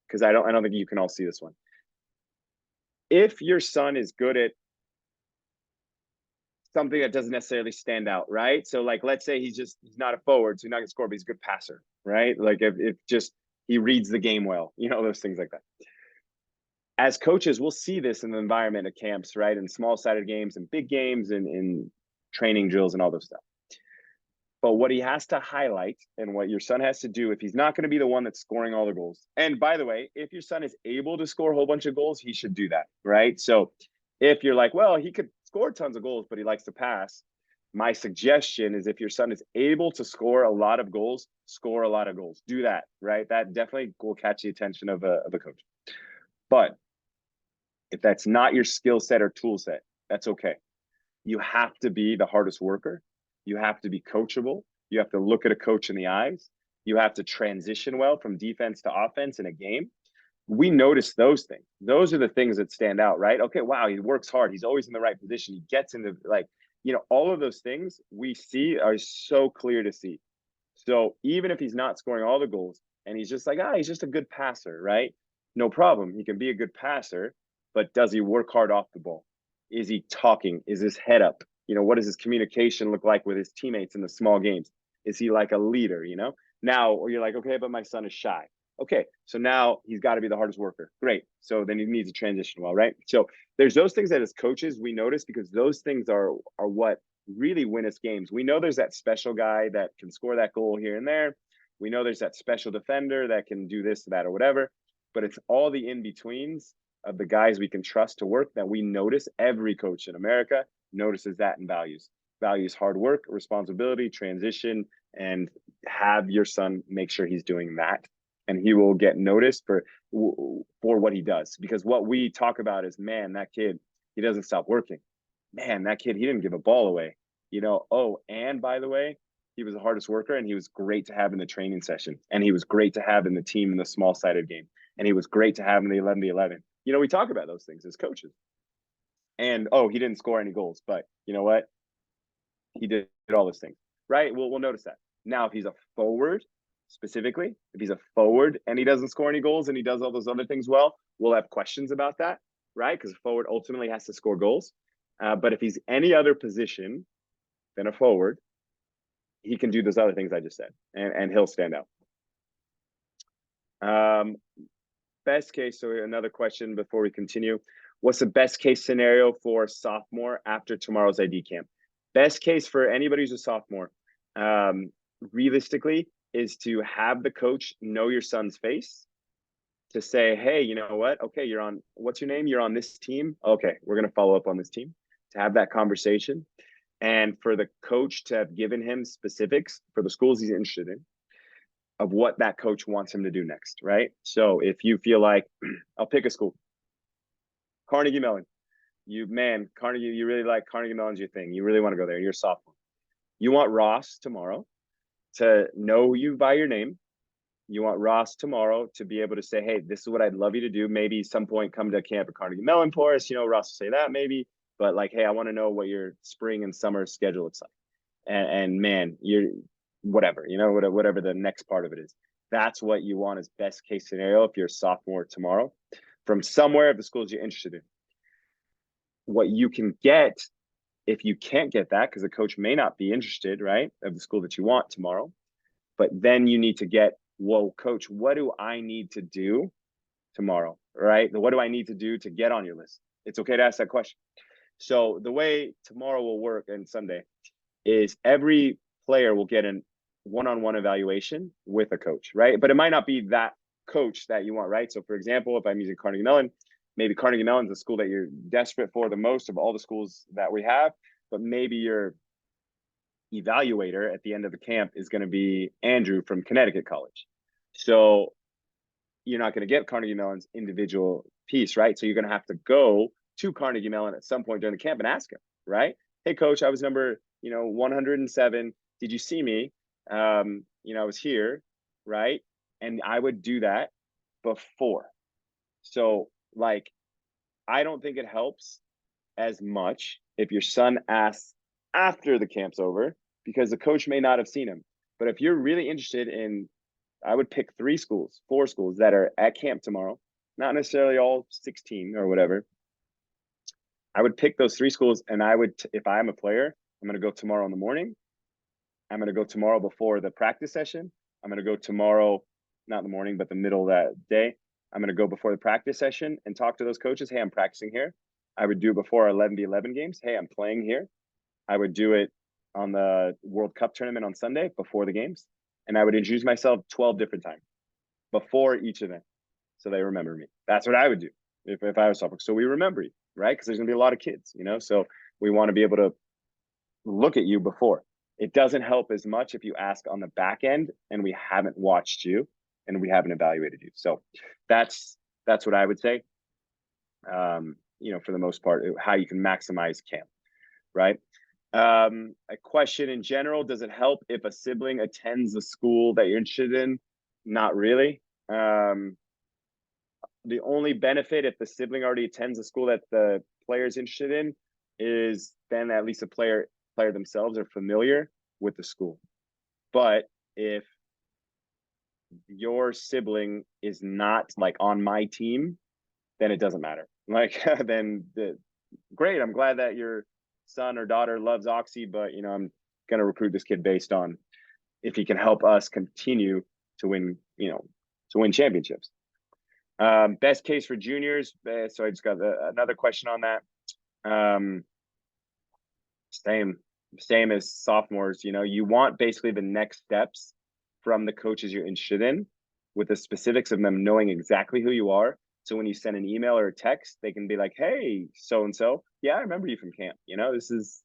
A: because I don't think you can all see this one. If your son is good at something that doesn't necessarily stand out, right? So like, let's say he's not a forward, so he's not gonna score, but he's a good passer, right? Like if just he reads the game well, those things like that. As coaches, we'll see this in the environment at camps, right? In small-sided games and big games and in training drills and all those stuff. But what he has to highlight and what your son has to do, if he's not going to be the one that's scoring all the goals. And by the way, if your son is able to score a whole bunch of goals, he should do that, right? So if you're like, well, he could score tons of goals, but he likes to pass. My suggestion is if your son is able to score a lot of goals, score a lot of goals. Do that, right? That definitely will catch the attention of a coach. But if that's not your skill set or tool set, that's okay. You have to be the hardest worker. You have to be coachable. You have to look at a coach in the eyes. You have to transition well from defense to offense in a game. We notice those things. Those are the things that stand out, right? Okay, wow, he works hard. He's always in the right position. He gets into all of those things we see are so clear to see. So even if he's not scoring all the goals and he's just like, he's just a good passer, right? No problem. He can be a good passer, but does he work hard off the ball? Is he talking? Is his head up? What does his communication look like with his teammates in the small games? Is he like a leader, Now, you're like, okay, but my son is shy. Okay, so now he's got to be the hardest worker. Great. So then he needs to transition well, right? So there's those things that as coaches we notice, because those things are what really win us games. We know there's that special guy that can score that goal here and there. We know there's that special defender that can do this, that, or whatever. But it's all the in-betweens of the guys we can trust to work that we notice. Every coach in America notices that and values hard work, responsibility, transition, and have your son make sure he's doing that. and he will get noticed for what he does. Because what we talk about is, man, that kid, he doesn't stop working. Man, that kid, he didn't give a ball away. Oh, and by the way, he was the hardest worker, and he was great to have in the training session, and he was great to have in the team in the small sided game, and he was great to have in the 11v11. We talk about those things as coaches. And he didn't score any goals, but you know what? He did all those things, right? We'll notice that. Now, if he's a forward, specifically, if he's a forward and he doesn't score any goals and he does all those other things well, we'll have questions about that, right? Because a forward ultimately has to score goals. But if he's any other position than a forward, he can do those other things I just said, and he'll stand out. Best case, so another question before we continue. What's the best case scenario for sophomore after tomorrow's ID camp? Best case for anybody who's a sophomore, realistically, is to have the coach know your son's face, to say, hey, you know what? Okay, what's your name? You're on this team. Okay, we're going to follow up on this team. To have that conversation, and for the coach to have given him specifics for the schools he's interested in, of what that coach wants him to do next, right? So if you feel like, I'll pick a school, Carnegie Mellon. Carnegie, you really like Carnegie Mellon's your thing. You really want to go there. You're a sophomore. You want Ross tomorrow to know you by your name. You want Ross tomorrow to be able to say, hey, this is what I'd love you to do. Maybe some point come to camp at Carnegie Mellon for us. Ross will say that maybe, but like, hey, I want to know what your spring and summer schedule looks like. And man, you're whatever, whatever the next part of it is. That's what you want as best case scenario if you're a sophomore tomorrow from somewhere of the schools you're interested in. What you can get, if you can't get that, because the coach may not be interested, right, of the school that you want tomorrow, but then you need to get, whoa, coach, what do I need to do tomorrow, right? What do I need to do to get on your list? It's okay to ask that question. So the way tomorrow will work and Sunday is every player will get an one-on-one evaluation with a coach, right? But it might not be that coach that you want, right? So for example, if I'm using Carnegie Mellon, maybe Carnegie Mellon's the school that you're desperate for the most of all the schools that we have, but maybe your evaluator at the end of the camp is going to be Andrew from Connecticut College. So you're not going to get Carnegie Mellon's individual piece, right? So you're going to have to go to Carnegie Mellon at some point during the camp and ask him, right? Hey, coach, I was number 107. Did you see me? I was here, right? And I would do that before. So like, I don't think it helps as much if your son asks after the camp's over, because the coach may not have seen him. But if you're really interested in, I would pick 4 schools that are at camp tomorrow, not necessarily all 16 or whatever. I would pick those 3 schools, and I would, if I'm a player, I'm going to go tomorrow in the morning. I'm going to go tomorrow before the practice session. I'm going to go tomorrow, not in the morning, but the middle of that day. I'm going to go before the practice session and talk to those coaches. Hey, I'm practicing here. I would do it before our 11v11 games. Hey, I'm playing here. I would do it on the World Cup tournament on Sunday before the games. And I would introduce myself 12 different times before each event, so they remember me. That's what I would do if I was sophomore. So we remember you, right? Because there's going to be a lot of kids, so we want to be able to look at you before. It doesn't help as much if you ask on the back end and we haven't watched you and we haven't evaluated you. So that's what I would say. For the most part, how you can maximize camp, right? A question in general, does it help if a sibling attends the school that you're interested in? Not really. The only benefit if the sibling already attends the school that the player is interested in is then at least the player themselves are familiar with the school. But if your sibling is not like on my team, then it doesn't matter. Like great, I'm glad that your son or daughter loves Oxy, but I'm gonna recruit this kid based on if he can help us continue to win, championships. Best case for juniors. So I just got another question on that. Same as sophomores. You want basically the next steps from the coaches you're interested in, with the specifics of them knowing exactly who you are. So when you send an email or a text, they can be like, hey, so-and-so, yeah, I remember you from camp. This is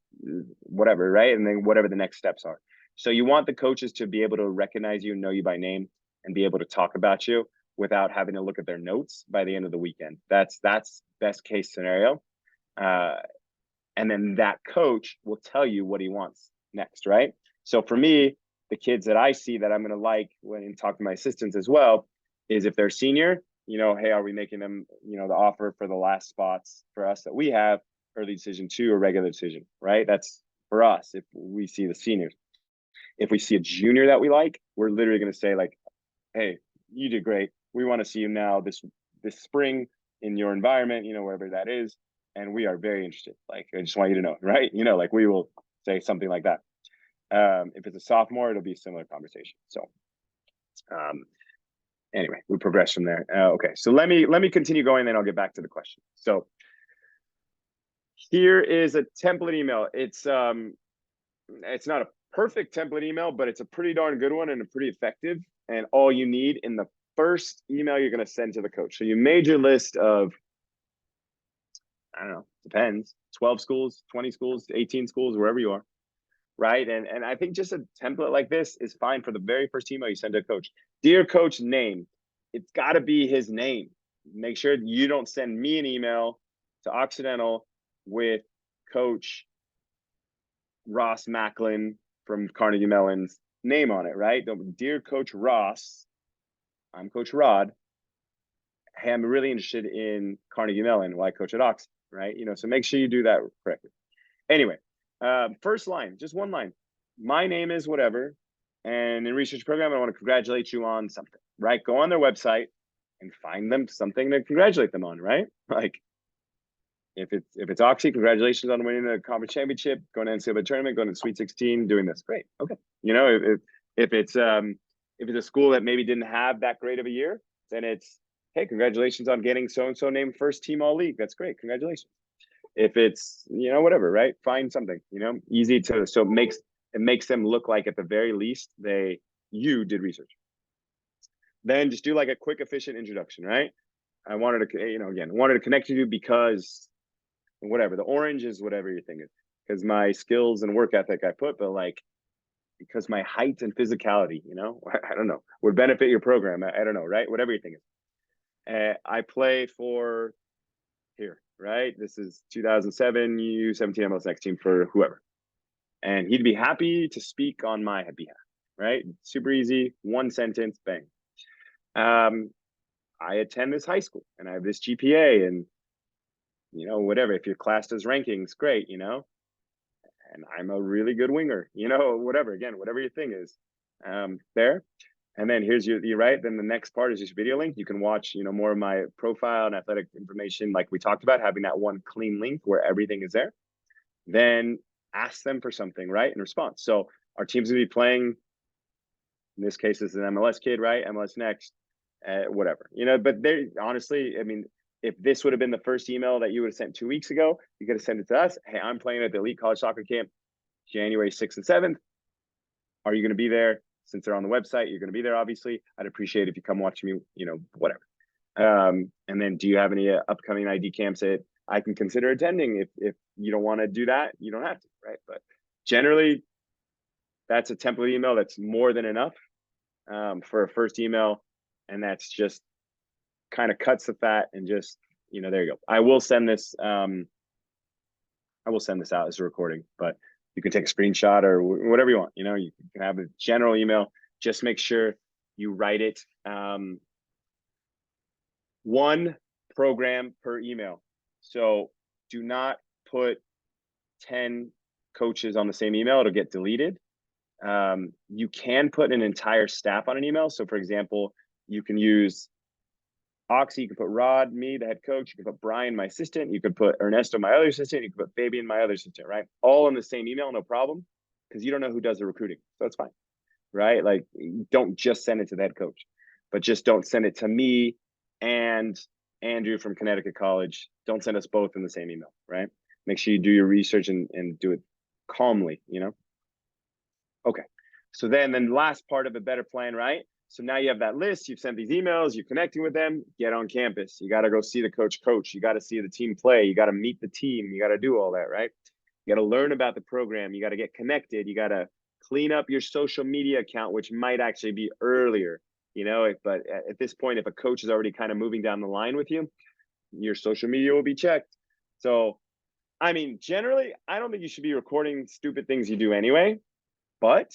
A: whatever, right? And then whatever the next steps are. So you want the coaches to be able to recognize you, know you by name, and be able to talk about you without having to look at their notes by the end of the weekend. That's best case scenario. And then that coach will tell you what he wants next, right? So for me, the kids that I see that I'm going to like when and talk to my assistants as well is if they're senior, hey, are we making them, the offer for the last spots for us that we have, early decision 2 or regular decision, right? That's for us if we see the seniors. If we see a junior that we like, we're literally going to say like, hey, you did great. We want to see you now this spring in your environment, wherever that is. And we are very interested. Like, I just want you to know, right? Like we will say something like that. If it's a sophomore, it'll be a similar conversation. So anyway, we progress from there. Okay, so let me continue going, then I'll get back to the question. So here is a template email. It's not a perfect template email, but it's a pretty darn good one and a pretty effective. And all you need in the first email you're going to send to the coach. So you made your list of, I don't know, depends, 12 schools, 20 schools, 18 schools, wherever you are, right? And I think just a template like this is fine for the very first email you send to a coach. Dear coach name, it's got to be his name. Make sure you don't send me an email to Occidental with Coach Ross Macklin from Carnegie Mellon's name on it, right? Dear Coach Ross, I'm Coach Rod. Hey, I'm really interested in Carnegie Mellon. Why coach at Ox, right? So make sure you do that correctly. Anyway, first line, just one line. My name is whatever, and in research program, I want to congratulate you on something, right? Go on their website and find them something to congratulate them on, right? Like if it's Oxy, congratulations on winning the conference championship, going to NCAA tournament, going to Sweet 16, doing this, great. Okay, if it's a school that maybe didn't have that great of a year, then it's, hey, congratulations on getting so and so named first team all league. That's great, congratulations. If it's whatever, right? Find something easy to, so it makes them look like at the very least you did research. Then just do like a quick, efficient introduction, right? I wanted to wanted to connect with you because whatever, the orange is whatever your thing is, because my skills and work ethic I put, but like because my height and physicality, I don't know, would benefit your program. I don't know, right? Whatever your thing is. I play for here, right? This is 2007 U17 MLS Next team for whoever. And he'd be happy to speak on my behalf, right? Super easy, one sentence, bang. I attend this high school and I have this GPA and, whatever. If your class does rankings, great, and I'm a really good winger, whatever, again, whatever your thing is there. And then here's your right. Then the next part is just video link. You can watch, more of my profile and athletic information, like we talked about, having that one clean link where everything is there. Then ask them for something, right, in response. So our team's gonna be playing. In this case, this is an MLS kid, right? MLS Next, whatever, But they honestly, I mean, if this would have been the first email that you would have sent 2 weeks ago, you could have sent it to us. Hey, I'm playing at the Elite College Soccer Camp, January 6th and 7th. Are you going to be there? Since they're on the website, you're going to be there, obviously. I'd appreciate if you come watch me, whatever. And then do you have any upcoming ID camps that I can consider attending? If you don't want to do that, you don't have to, right? But generally, that's a template email that's more than enough for a first email. And that's just kind of cuts the fat and just, there you go. I will send this out as a recording, but you can take a screenshot or whatever you want. You can have a general email. Just make sure you write it. One program per email. So do not put 10 coaches on the same email. It'll get deleted. You can put an entire staff on an email. So for example, you can use Oxy, you can put Rod, me, the head coach, you can put Brian, my assistant, you could put Ernesto, my other assistant, you can put Fabian, my other assistant, right? All in the same email, no problem, because you don't know who does the recruiting. So it's fine, right? Like, don't just send it to the head coach, but just don't send it to me and Andrew from Connecticut College. Don't send us both in the same email, right? Make sure you do your research and do it calmly, Okay, so then the last part of a better plan, right? So now you have that list, you've sent these emails, you're connecting with them, get on campus. You got to go see the coach. You got to see the team play. You got to meet the team. You got to do all that, right? You got to learn about the program. You got to get connected. You got to clean up your social media account, which might actually be earlier. but at this point, if a coach is already kind of moving down the line with you, your social media will be checked. So, I mean, generally, I don't think you should be recording stupid things you do anyway, but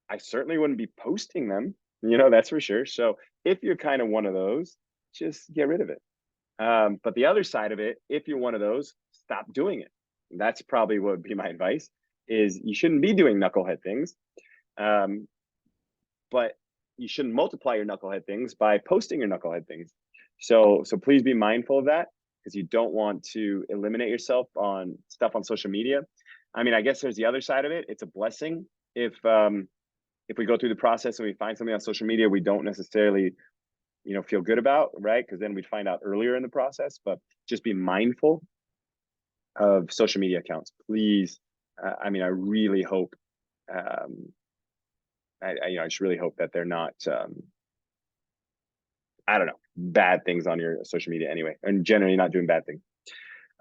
A: I certainly wouldn't be posting them, that's for sure. So if you're kind of one of those, just get rid of it. But the other side of it, if you're one of those, stop doing it. That's probably what would be my advice, is you shouldn't be doing knucklehead things. But you shouldn't multiply your knucklehead things by posting your knucklehead things. So please be mindful of that, because you don't want to eliminate yourself on stuff on social media. I mean, I guess there's the other side of it. It's a blessing if we go through the process and we find something on social media we don't necessarily feel good about, right? Because then we'd find out earlier in the process. But just be mindful of social media accounts, please. I mean, I really hope I just really hope that they're not I don't know, bad things on your social media anyway, and generally not doing bad things.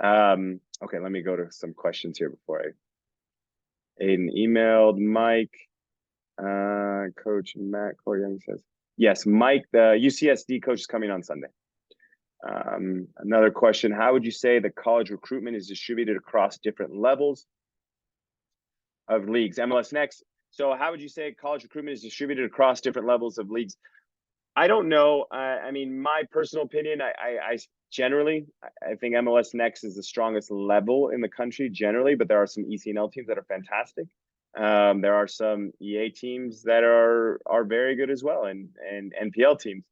A: Okay, let me go to some questions here before Aiden emailed Mike. Coach Matt Corey Young says, yes, Mike, the UCSD coach is coming on Sunday. Another question, how would you say the college recruitment is distributed across different levels of leagues? MLS Next. So how would you say college recruitment is distributed across different levels of leagues? I don't know. I mean, my personal opinion, I generally, I think MLS Next is the strongest level in the country generally, but there are some ECNL teams that are fantastic. There are some EA teams that are very good as well, and NPL teams.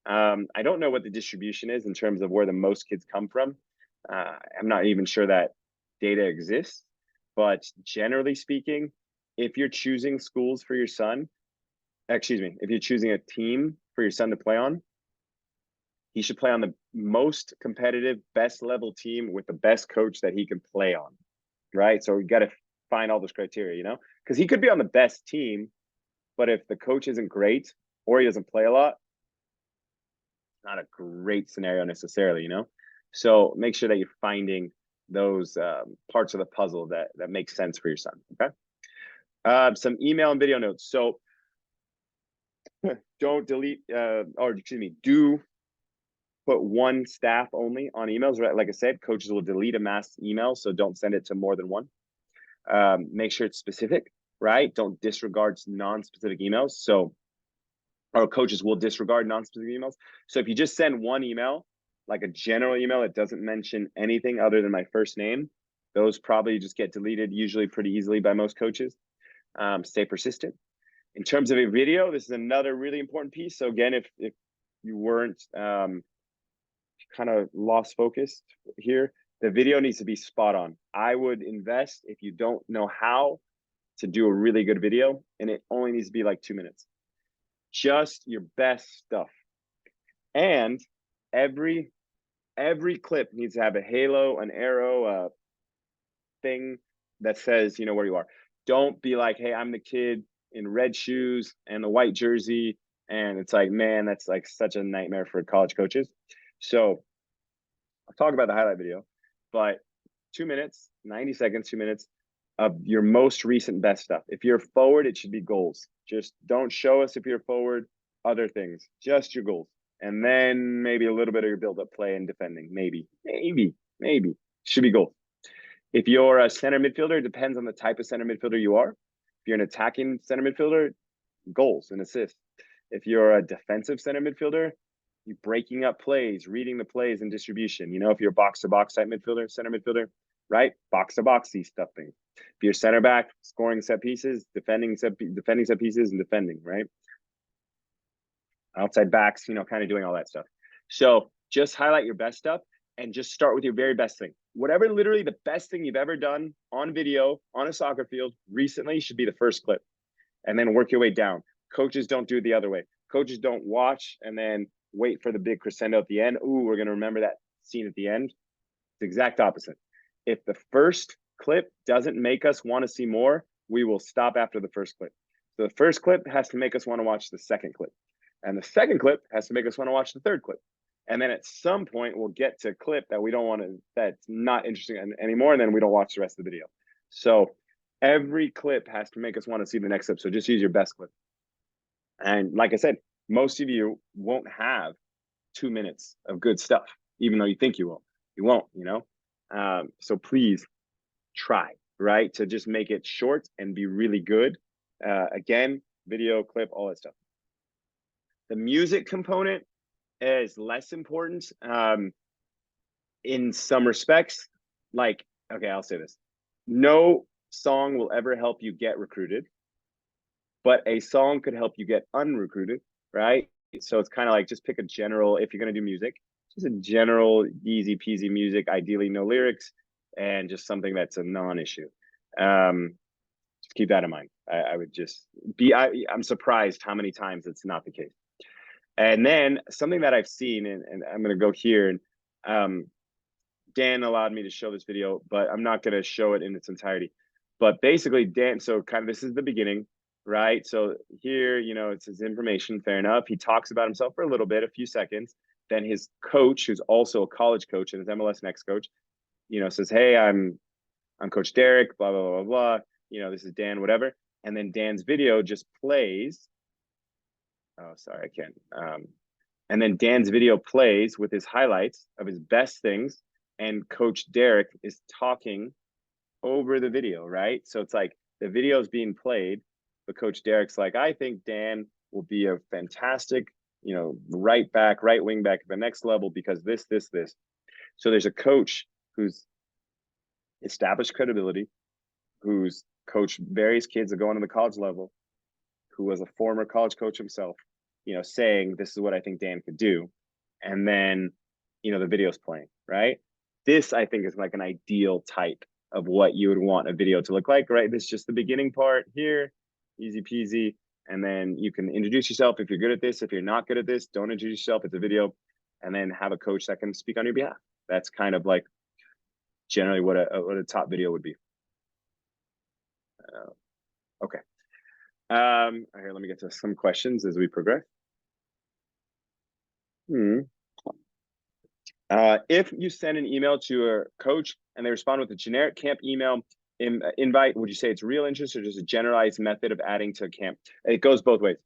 A: I don't know what the distribution is in terms of where the most kids come from. I'm not even sure that data exists, but generally speaking, if you're choosing schools for your son, if you're choosing a team for your son to play on, he should play on the most competitive, best level team with the best coach that he can play on, right? So we got to find all those criteria, because he could be on the best team, but if the coach isn't great or he doesn't play a lot, not a great scenario necessarily, So make sure that you're finding those parts of the puzzle that make sense for your son, okay? Some email and video notes. So don't delete, do put one staff only on emails, right? Like I said, coaches will delete a mass email, so don't send it to more than one. Make sure it's specific, right? Don't disregard non-specific emails. So our coaches will disregard non-specific emails. So if you just send one email, like a general email that doesn't mention anything other than my first name, those probably just get deleted usually pretty easily by most coaches. Stay persistent. In terms of a video, this is another really important piece. So again, if you weren't kind of lost focus here, the video needs to be spot on. I would invest, if you don't know how to do a really good video, and it only needs to be like 2 minutes. Just your best stuff. And every clip needs to have a halo, an arrow, a thing that says, where you are. Don't be like, hey, I'm the kid in red shoes and the white jersey. And it's like, man, that's like such a nightmare for college coaches. So I'll talk about the highlight video, but 2 minutes, 90 seconds, 2 minutes of your most recent best stuff. If you're forward, it should be goals. Just don't show us if you're forward, other things, just your goals. And then maybe a little bit of your build-up play and defending. Maybe. Should be goals. If you're a center midfielder, it depends on the type of center midfielder you are. If you're an attacking center midfielder, goals and assists. If you're a defensive center midfielder, you're breaking up plays, reading the plays and distribution. If you're a box-to-box type midfielder, center midfielder, right? Box-to-boxy stuff things. If you're center back, scoring set pieces, defending set pieces, and defending, right? Outside backs, kind of doing all that stuff. So just highlight your best stuff and just start with your very best thing. Whatever literally the best thing you've ever done on video, on a soccer field recently should be the first clip, and then work your way down. Coaches don't do it the other way. Coaches don't watch and then wait for the big crescendo at the end. Ooh, we're going to remember that scene at the end. It's the exact opposite. If the first clip doesn't make us want to see more, we will stop after the first clip. So the first clip has to make us want to watch the second clip. And the second clip has to make us want to watch the third clip. And then at some point, we'll get to a clip that we don't want to, that's not interesting anymore. And then we don't watch the rest of the video. So every clip has to make us want to see the next clip. So just use your best clip. And like I said, most of you won't have 2 minutes of good stuff, even though you think you will. You won't, you know? So please try, right? To just make it short and be really good. Again, video, clip, all that stuff. The music component is less important in some respects. Like, okay, I'll say this. No song will ever help you get recruited, but a song could help you get unrecruited, right? So it's kind of like just pick a general, if you're going to do music, just a general easy peasy music, ideally no lyrics, and just something that's a non-issue. Just keep that in mind. I would just be, I'm surprised how many times it's not the case. And then something that I've seen, and I'm going to go here, and Dan allowed me to show this video, but I'm not going to show it in its entirety. But basically, Dan, so kind of this is the beginning, right? So here, you know, it's his information, fair enough. He talks about himself for a little bit, a few seconds. Then his coach, who's also a college coach and his MLS Next coach, you know, says, hey, I'm Coach Derek, blah, blah, blah, blah. You know, this is Dan, whatever. And then Dan's video just plays. Oh, sorry, I can't. And then Dan's video plays with his highlights of his best things. And Coach Derek is talking over the video, right? So it's like the video is being played, but Coach Derek's like, I think Dan will be a fantastic, you know, right wing back at the next level because this. So there's a coach who's established credibility, who's coached various kids that go on to the college level, who was a former college coach himself, you know, saying this is what I think Dan could do. And then, you know, the video's playing, right? This, I think, is like an ideal type of what you would want a video to look like, right? This is just the beginning part here, easy peasy. And then you can introduce yourself if you're good at this. If you're not good at this, don't introduce yourself. It's a video. And then have a coach that can speak on your behalf. That's kind of like generally what a top video would be. Okay. Here, let me get to some questions as we progress. If you send an email to a coach and they respond with a generic camp email invite, would you say it's real interest or just a generalized method of adding to a camp? It goes both ways.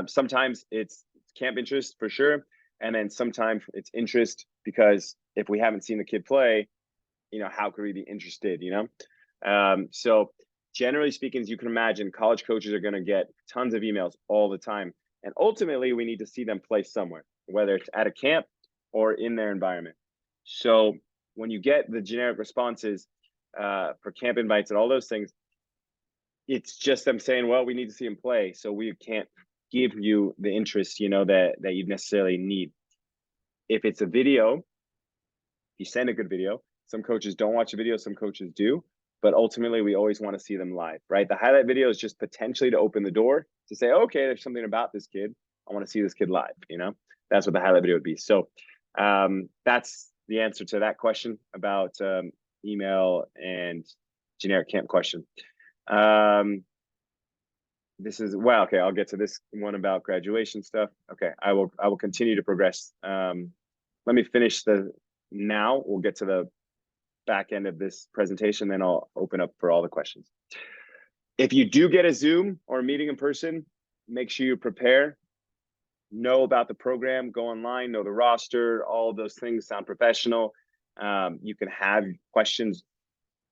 A: Sometimes it's camp interest for sure. And then sometimes it's interest because if we haven't seen the kid play, you know, how could we be interested, you know? So generally speaking, as you can imagine, college coaches are going to get tons of emails all the time. And ultimately, we need to see them play somewhere, whether it's at a camp or in their environment. So when you get the generic responses for camp invites and all those things, it's just them saying, well, we need to see him play. So we can't give you the interest, you know, that you necessarily need. If it's a video, you send a good video. Some coaches don't watch a video, some coaches do. But ultimately, we always want to see them live, right? The highlight video is just potentially to open the door to say, okay, there's something about this kid. I want to see this kid live, you know? That's what the highlight video would be. So that's the answer to that question about email and generic camp question. This is, well, okay, I'll get to this one about graduation stuff. Okay, I will continue to progress. Let me finish now. We'll get to the back end of this presentation, then I'll open up for all the questions. If you do get a Zoom or a meeting in person, make sure you prepare, know about the program, go online, know the roster, all of those things, sound professional. You can have questions.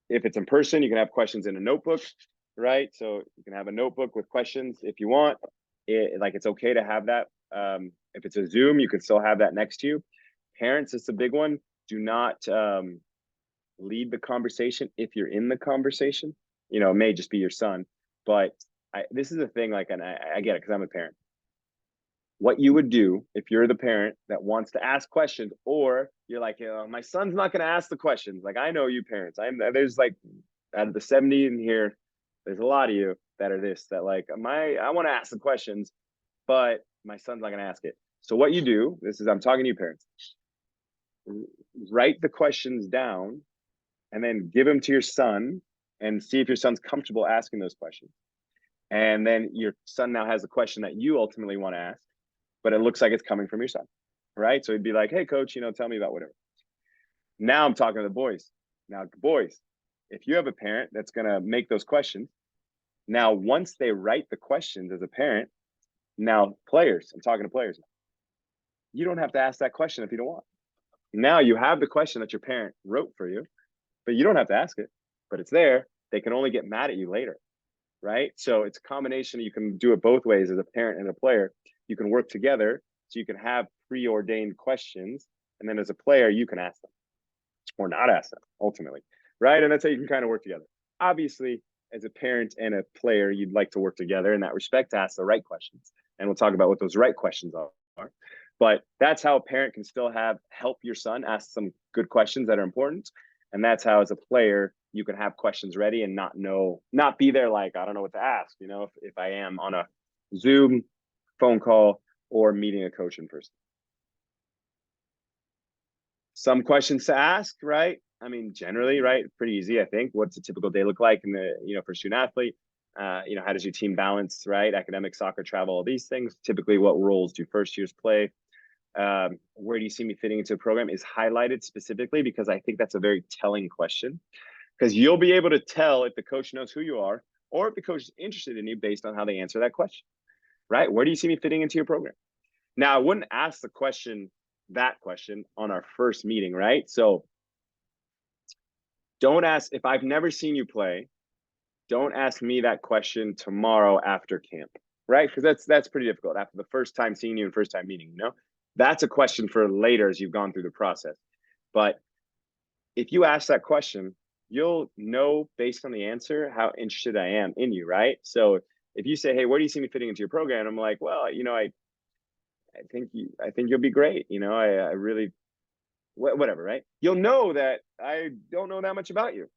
A: If it's in person, you can have questions in a notebook, right? So you can have a notebook with questions if you want. It's okay to have that. If it's a Zoom, you can still have that next to you. Parents, it's a big one. Do not lead the conversation if you're in the conversation. You know, it may just be your son, but this is a thing, like, and I get it because I'm a parent. What you would do if you're the parent that wants to ask questions, or you're like, you know, my son's not going to ask the questions. Like, I know you parents. There's like, out of the 70 in here, there's a lot of you that are this, that like, I want to ask the questions, but my son's not going to ask it. So what you do, I'm talking to you parents, write the questions down and then give them to your son and see if your son's comfortable asking those questions. And then your son now has a question that you ultimately want to ask, but it looks like it's coming from your son, right? So he'd be like, hey, coach, you know, tell me about whatever. Now I'm talking to the boys. Now, boys, if you have a parent that's going to make those questions, now once they write the questions as a parent, Now, players, I'm talking to players. You don't have to ask that question if you don't want. Now you have the question that your parent wrote for you, but you don't have to ask it, but it's there. They can only get mad at you later, right? So it's a combination. You can do it both ways as a parent and a player. You can work together so you can have preordained questions. And then as a player, you can ask them or not ask them ultimately, right? And that's how you can kind of work together. Obviously, as a parent and a player, you'd like to work together in that respect to ask the right questions. And we'll talk about what those right questions are. But that's how a parent can still help your son ask some good questions that are important. And that's how, as a player, you can have questions ready and not be there like, I don't know what to ask, if I am on a Zoom phone call or meeting a coach in person. Some questions to ask, right? I mean, generally, right? Pretty easy, I think. What's a typical day look like for a student athlete? How does your team balance, right? Academic, soccer, travel, all these things. Typically, what roles do first years play? Where do you see me fitting into a program is highlighted specifically because I think that's a very telling question, because you'll be able to tell if the coach knows who you are or if the coach is interested in you based on how they answer that question, right? Where do you see me fitting into your program? Now, I wouldn't ask that question on our first meeting, right? So don't ask, if I've never seen you play, don't ask me that question tomorrow after camp, right? Because that's pretty difficult after the first time seeing you and first time meeting, That's a question for later as you've gone through the process. But if you ask that question, you'll know based on the answer how interested I am in you, right? So if you say, "Hey, where do you see me fitting into your program?" I'm like, "Well, I think you'll be great. I really whatever, right?" You'll know that I don't know that much about you,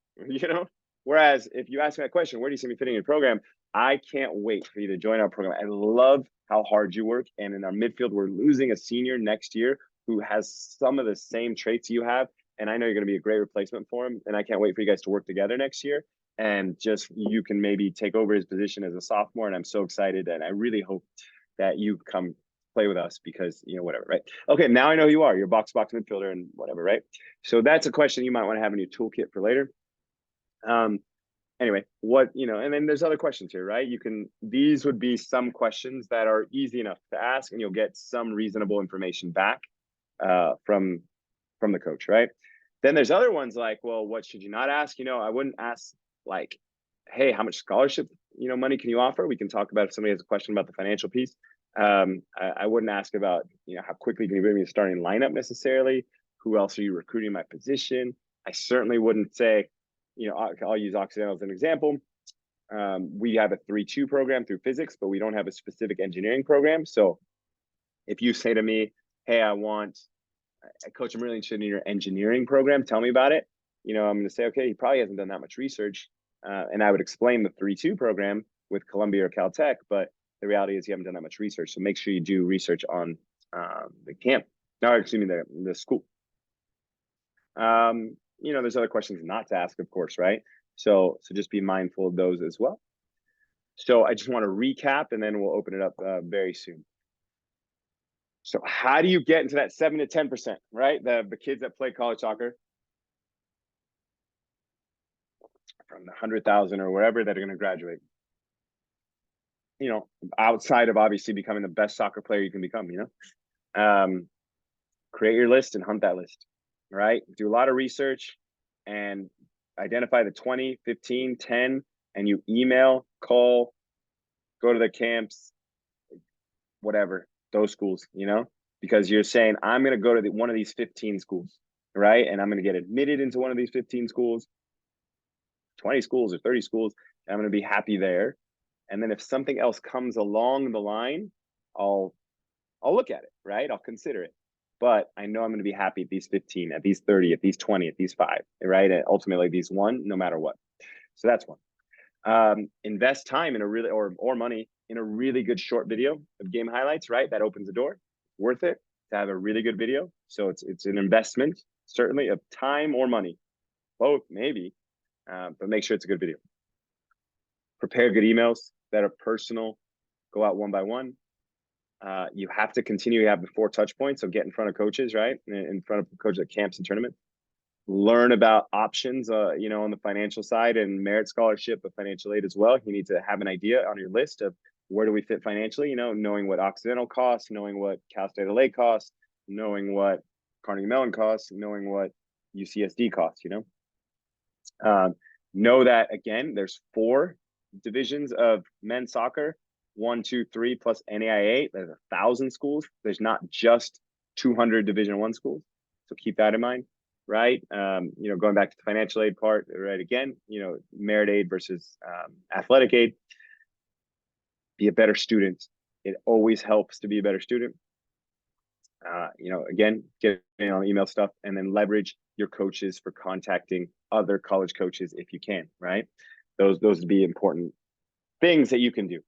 A: Whereas if you ask me that question, "Where do you see me fitting in your program?" I can't wait for you to join our program. I love how hard you work. And in our midfield, we're losing a senior next year who has some of the same traits you have. And I know you're going to be a great replacement for him. And I can't wait for you guys to work together next year. And just you can maybe take over his position as a sophomore. And I'm so excited. And I really hope that you come play with us because, whatever, right? Okay, now I know who you are. You're box midfielder and whatever, right? So that's a question you might want to have in your toolkit for later. Anyway, and then there's other questions here, right? These would be some questions that are easy enough to ask and you'll get some reasonable information back from the coach, right? Then there's other ones like, well, what should you not ask? I wouldn't ask like, hey, how much scholarship, money can you offer? We can talk about if somebody has a question about the financial piece. I wouldn't ask about, how quickly can you bring me a starting lineup necessarily? Who else are you recruiting in my position? I certainly wouldn't say, I'll use Occidental as an example. We have a 3-2 program through physics, but we don't have a specific engineering program. So if you say to me, hey, Coach, I'm really interested in your engineering program, tell me about it. I'm going to say, okay, he probably hasn't done that much research. And I would explain the 3-2 program with Columbia or Caltech, but the reality is you haven't done that much research. So make sure you do research on the camp. No, excuse me, the school. There's other questions not to ask, of course, right? So just be mindful of those as well. So I just want to recap and then we'll open it up very soon. So how do you get into that 7 to 10%, right? The kids that play college soccer from the 100,000 or wherever that are going to graduate. Outside of obviously becoming the best soccer player you can become, create your list and hunt that list, right? Do a lot of research and identify the 20, 15, 10, and you email, call, go to the camps, whatever, those schools, because you're saying, I'm going to go to one of these 15 schools, right? And I'm going to get admitted into one of these 15 schools, 20 schools or 30 schools, and I'm going to be happy there. And then if something else comes along the line, I'll look at it, right? I'll consider it. But I know I'm going to be happy at these 15, at these 30, at these 20, at these 5, right? And ultimately these 1, no matter what. So that's one. Invest time in a really, or money in a really good short video of game highlights, right? That opens the door. Worth it to have a really good video. So it's an investment, certainly, of time or money. Both, maybe, but make sure it's a good video. Prepare good emails that are personal. Go out one by one. You have to continue to have the 4 touch points. So get in front of coaches, right? In front of coaches at camps and tournaments. Learn about options, on the financial side and merit scholarship, but financial aid as well. You need to have an idea on your list of where do we fit financially? You know, knowing what Occidental costs, knowing what Cal State LA costs, knowing what Carnegie Mellon costs, knowing what UCSD costs, you know. Know that, again, there's 4 divisions of men's soccer, 1, 2, 3 plus NAIA. There's 1,000 schools. There's not just 200 Division I schools. So keep that in mind, right? You know, going back to the financial aid part, right? Again, you know, merit aid versus athletic aid. Be a better student. It always helps to be a better student. You know, again, get on email stuff, and then leverage your coaches for contacting other college coaches if you can, right? Those would be important things that you can do.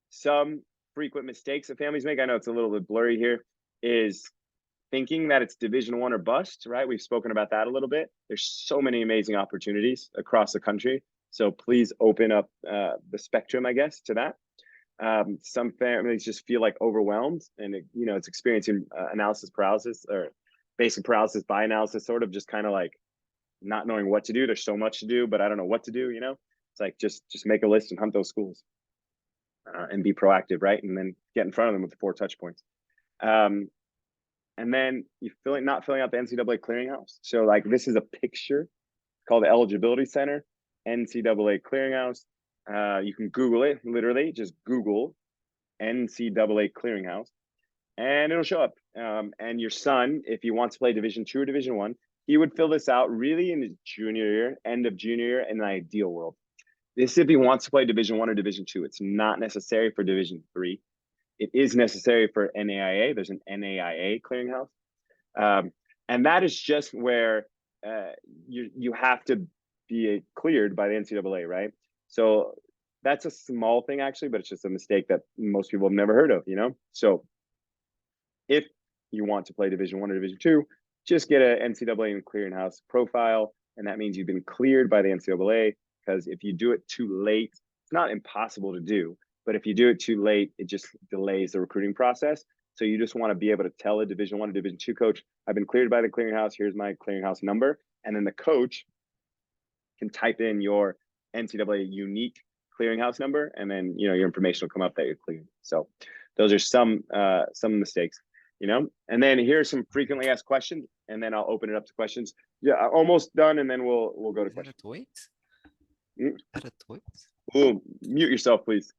A: Some frequent mistakes that families make, I know it's a little bit blurry here, is thinking that it's Division I or bust, right? We've spoken about that a little bit. There's so many amazing opportunities across the country. So please open up the spectrum, I guess, to that. Some families just feel like overwhelmed, and you know, it's experiencing analysis paralysis, or basic paralysis by analysis, sort of just kind of like not knowing what to do. There's so much to do, but I don't know what to do. You know, it's like just make a list and hunt those schools, and be proactive, right? And then get in front of them with the 4 touch points. And then you not filling out the NCAA clearinghouse. So like, this is a picture called the Eligibility Center, NCAA clearinghouse. You can Google it, literally just Google NCAA clearinghouse, and it'll show up. And your son, if he wants to play Division II or Division I, he would fill this out really in his junior year, end of junior year, in an ideal world. This, if he wants to play Division I or Division II, it's not necessary for Division III. It is necessary for NAIA. There's an NAIA clearinghouse. And that is just where you have to be cleared by the NCAA, right? So that's a small thing, actually, but it's just a mistake that most people have never heard of, you know? So if you want to play Division I or Division II, just get an NCAA clearinghouse profile, and that means you've been cleared by the NCAA, because if you do it too late, it's not impossible to do, but if you do it too late, it just delays the recruiting process. So you just want to be able to tell a Division I or Division II coach, I've been cleared by the clearinghouse, here's my clearinghouse number. And then the coach can type in your NCAA unique clearinghouse number, and then, you know, your information will come up that you're cleared. So those are some mistakes, you know. And then here's some frequently asked questions, and then I'll open it up to questions. Yeah, almost done, and then we'll go to
B: Is that a
A: questions.
B: tweet?
A: Mm.
B: Is that a tweet?
A: Ooh, mute yourself, please.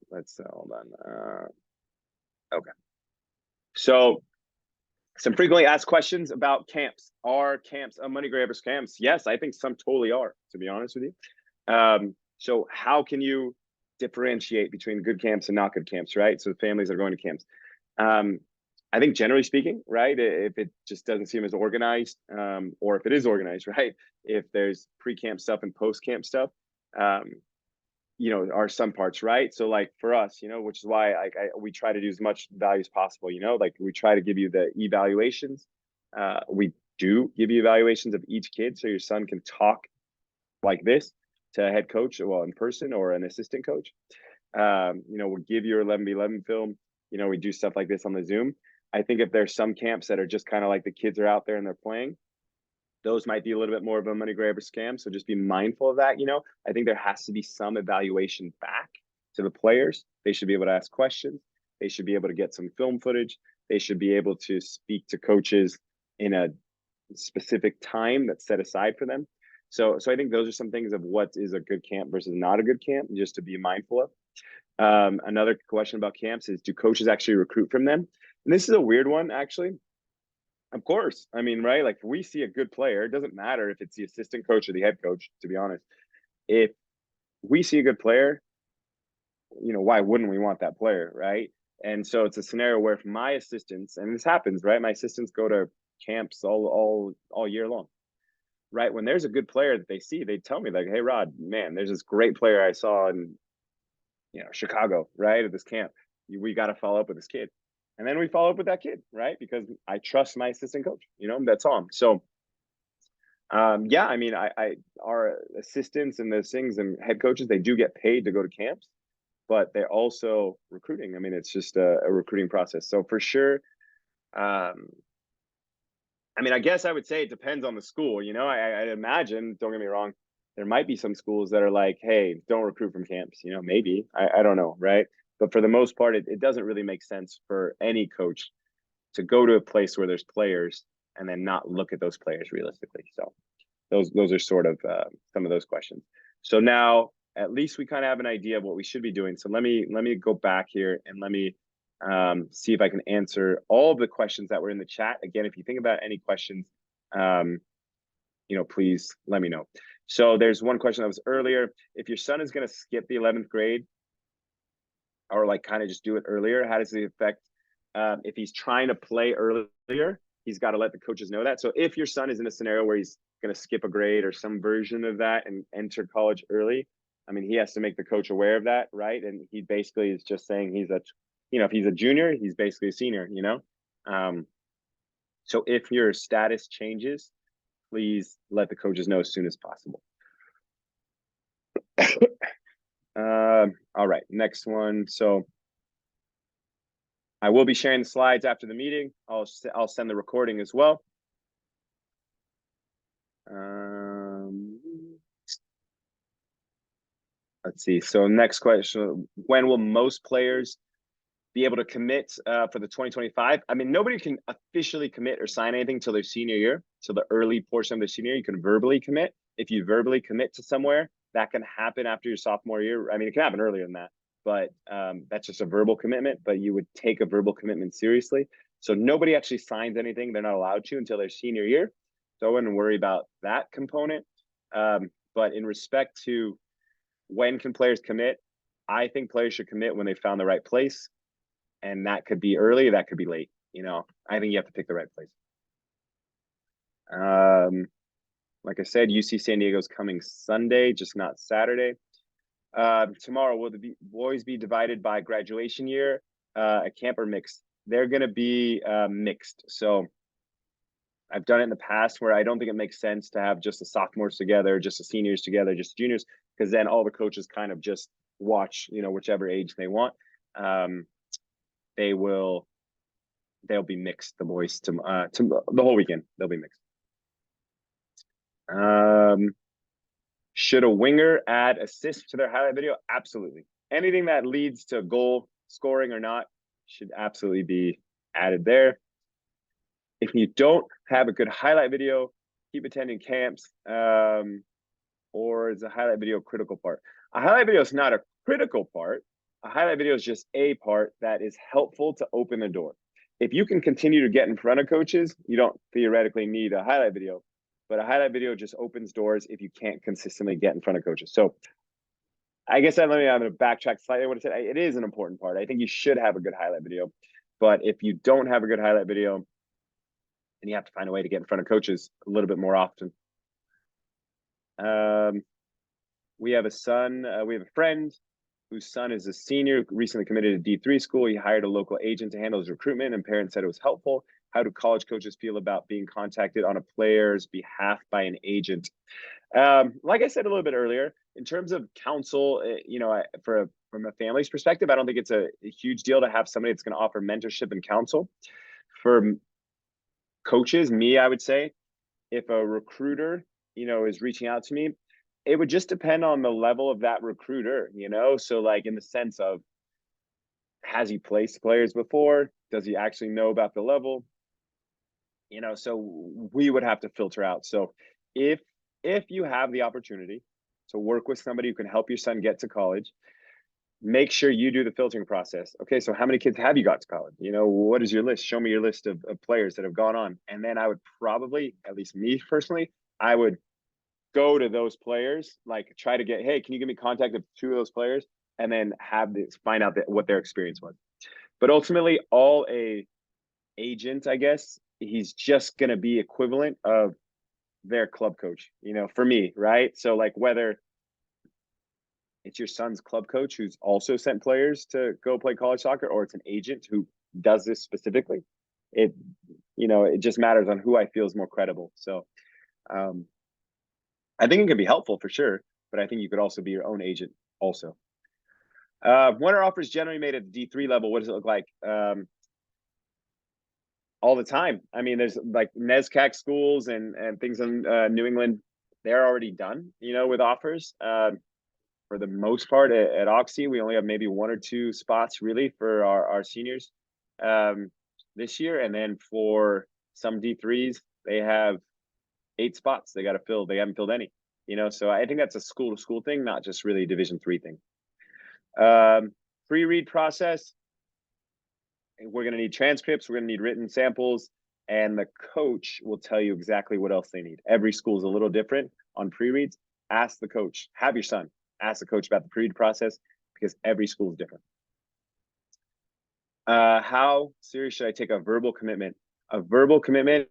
A: Let's hold on. Okay. So some frequently asked questions about camps. Are camps a money grabbers? Camps? Yes, I think some totally are, to be honest with you. So how can you differentiate between good camps and not good camps, right? So families are going to camps. I think generally speaking, right, if it just doesn't seem as organized, or if it is organized, right, if there's pre-camp stuff and post-camp stuff, you know, are some parts, right? So like for us, you know, which is why we try to do as much value as possible, you know, like we try to give you the evaluations. We do give you evaluations of each kid, so your son can talk like this to a head coach, well, in person, or an assistant coach. You know, we'll give your 11v11 film. You know, we do stuff like this on the Zoom. I think if there's some camps that are just kind of like the kids are out there and they're playing, those might be a little bit more of a money grabber scam. So just be mindful of that. You know, I think there has to be some evaluation back to the players. They should be able to ask questions. They should be able to get some film footage. They should be able to speak to coaches in a specific time that's set aside for them. So I think those are some things of what is a good camp versus not a good camp, just to be mindful of. Another question about camps is, do coaches actually recruit from them? And this is a weird one, actually. Of course. I mean, right? Like, if we see a good player, it doesn't matter if it's the assistant coach or the head coach, to be honest. If we see a good player, you know, why wouldn't we want that player, right? And so it's a scenario where if my assistants, and this happens, right? My assistants go to camps all year long, right? When there's a good player that they see, they tell me like, hey, Rod, man, there's this great player I saw in, you know, Chicago, right, at this camp. We got to follow up with this kid. And then we follow up with that kid, right? Because I trust my assistant coach, you know, that's all. So, yeah, I mean, our assistants and those things and head coaches, they do get paid to go to camps, but they're also recruiting. I mean, it's just a recruiting process. So for sure, I mean, I guess I would say it depends on the school. You know, I imagine, don't get me wrong, There might be some schools that are like, hey, don't recruit from camps. Maybe. I don't know, right? But for the most part, it doesn't really make sense for any coach to go to a place where there's players and then not look at those players realistically. So those are sort of some of those questions. So now at least we kind of have an idea of what we should be doing. So let me go back here and let me see if I can answer all of the questions that were in the chat. Again, if you think about any questions, please let me know. So there's one question that was earlier. If your son is going to skip the 11th grade or like kind of just do it earlier, how does it affect if he's trying to play earlier? He's got to let the coaches know that. So if your son is in a scenario where he's going to skip a grade or some version of that and enter college early, I mean, he has to make the coach aware of that, right? And he basically is just saying if he's a junior, he's basically a senior, So if your status changes, please let the coaches know as soon as possible. All right, next one. So I will be sharing the slides after the meeting. I'll send the recording as well. Let's see. So next question, when will most players be able to commit for the 2025? I mean, nobody can officially commit or sign anything until their senior year. So the early portion of their senior year, you can verbally commit. If you verbally commit to somewhere, that can happen after your sophomore year. I mean, it can happen earlier than that, but that's just a verbal commitment, but you would take a verbal commitment seriously. So nobody actually signs anything. They're not allowed to until their senior year. So I wouldn't worry about that component. But in respect to when can players commit, I think players should commit when they found the right place. And that could be early, that could be late. I think you have to pick the right place. Like I said, UC San Diego's coming Sunday, just not Saturday. Tomorrow, will the boys be divided by graduation year, a camp or mixed? They're going to be mixed. So I've done it in the past where I don't think it makes sense to have just the sophomores together, just the seniors together, just juniors, because then all the coaches kind of just watch, whichever age they want. They'll be mixed. The boys to the whole weekend, they'll be mixed. Should a winger add assists to their highlight video? Absolutely. Anything that leads to goal scoring or not should absolutely be added there. If you don't have a good highlight video, keep attending camps. Or is a highlight video a critical part? A highlight video is not a critical part. A highlight video is just a part that is helpful to open the door. If you can continue to get in front of coaches, you don't theoretically need a highlight video, but a highlight video just opens doors if you can't consistently get in front of coaches. So I guess I'm going to backtrack slightly. What I said, it is an important part. I think you should have a good highlight video, but if you don't have a good highlight video, then you have to find a way to get in front of coaches a little bit more often. We have a friend whose son is a senior, recently committed to D3 school. He hired a local agent to handle his recruitment, and parents said it was helpful. How do college coaches feel about being contacted on a player's behalf by an agent? Like I said a little bit earlier, in terms of counsel, from a family's perspective, I don't think it's a huge deal to have somebody that's going to offer mentorship and counsel. For coaches, I would say, if a recruiter, is reaching out to me, it would just depend on the level of that recruiter, So like in the sense of, has he placed players before? Does he actually know about the level? So we would have to filter out. So if you have the opportunity to work with somebody who can help your son get to college, make sure you do the filtering process. Okay, so how many kids have you got to college? What is your list? Show me your list of players that have gone on. And then I would probably, at least me personally, I would go to those players, like try to get, hey, can you give me contact of 2 of those players? And then find out what their experience was. But ultimately, all a agent, I guess, he's just going to be equivalent of their club coach, for me, right? So like whether it's your son's club coach who's also sent players to go play college soccer, or it's an agent who does this specifically, it just matters on who I feel is more credible. So I think it can be helpful for sure, but I think you could also be your own agent also. When are offers generally made at the D3 level? What does it look like? All the time. I mean, there's like NESCAC schools and things in New England they're already done, with offers. For the most part at Oxy, we only have maybe 1 or 2 spots really for our seniors this year. And then for some D3s, they have 8 spots they got to fill. They haven't filled any, so I think that's a school to school thing, not just really a Division III thing. Pre-read process. We're going to need transcripts. We're going to need written samples, and the coach will tell you exactly what else they need. Every school is a little different on pre-reads. Ask the coach. Have your son ask the coach about the pre-read process, because every school is different. How serious should I take a verbal commitment? A verbal commitment,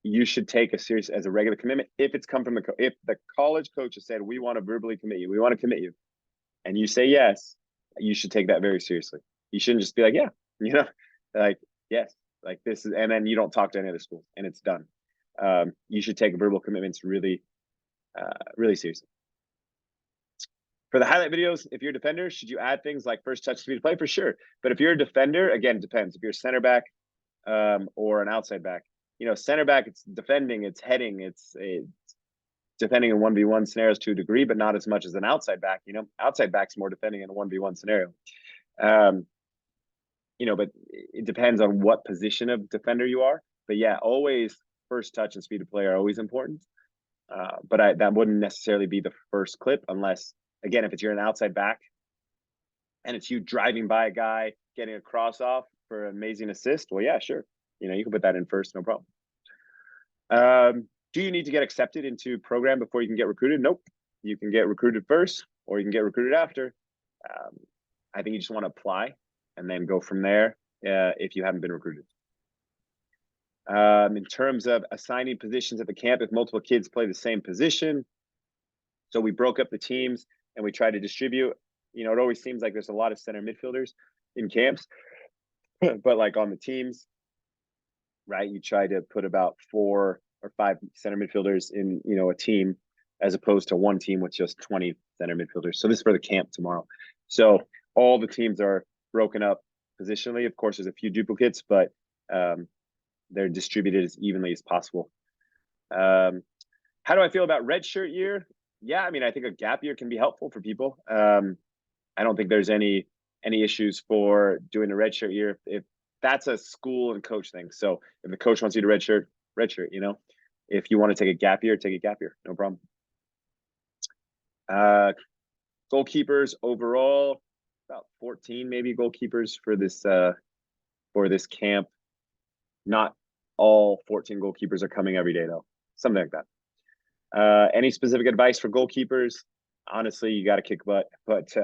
A: you should take as serious as a regular commitment if it's come from if the college coach has said, we want to verbally commit you, we want to commit you, and you say yes, you should take that very seriously. You shouldn't just be like, yeah, like, yes, like this is, and then you don't talk to any other school and it's done. You should take verbal commitments really, really seriously. For the highlight videos, if you're a defender, should you add things like first touch, speed of play? For sure. But if you're a defender, again, it depends. If you're a center back or an outside back, center back, it's defending, it's heading, it's defending in 1v1 scenarios to a degree, but not as much as an outside back. Outside back's more defending in a 1v1 scenario. But it depends on what position of defender you are. But yeah, always first touch and speed of play are always important. But that wouldn't necessarily be the first clip unless, again, if you're an outside back and it's you driving by a guy, getting a cross off for an amazing assist, well, yeah, sure. You can put that in first, no problem. Do you need to get accepted into program before you can get recruited? Nope. You can get recruited first, or you can get recruited after. I think you just want to apply and then go from there if you haven't been recruited. In terms of assigning positions at the camp, if multiple kids play the same position, so we broke up the teams and we tried to distribute. It always seems like there's a lot of center midfielders in camps, but like on the teams, right, you try to put about 4 or 5 center midfielders in, a team, as opposed to one team with just 20 center midfielders. So this is for the camp tomorrow. So all the teams are broken up positionally. Of course, there's a few duplicates, but they're distributed as evenly as possible. How do I feel about redshirt year? Yeah, I think a gap year can be helpful for people. I don't think there's any issues for doing a redshirt year if that's a school and coach thing. So if the coach wants you to redshirt. If you want to take a gap year, take a gap year, no problem. Goalkeepers overall, about 14 maybe goalkeepers for this camp. Not all 14 goalkeepers are coming every day though, something like that. Any specific advice for goalkeepers? Honestly, you got to kick butt, but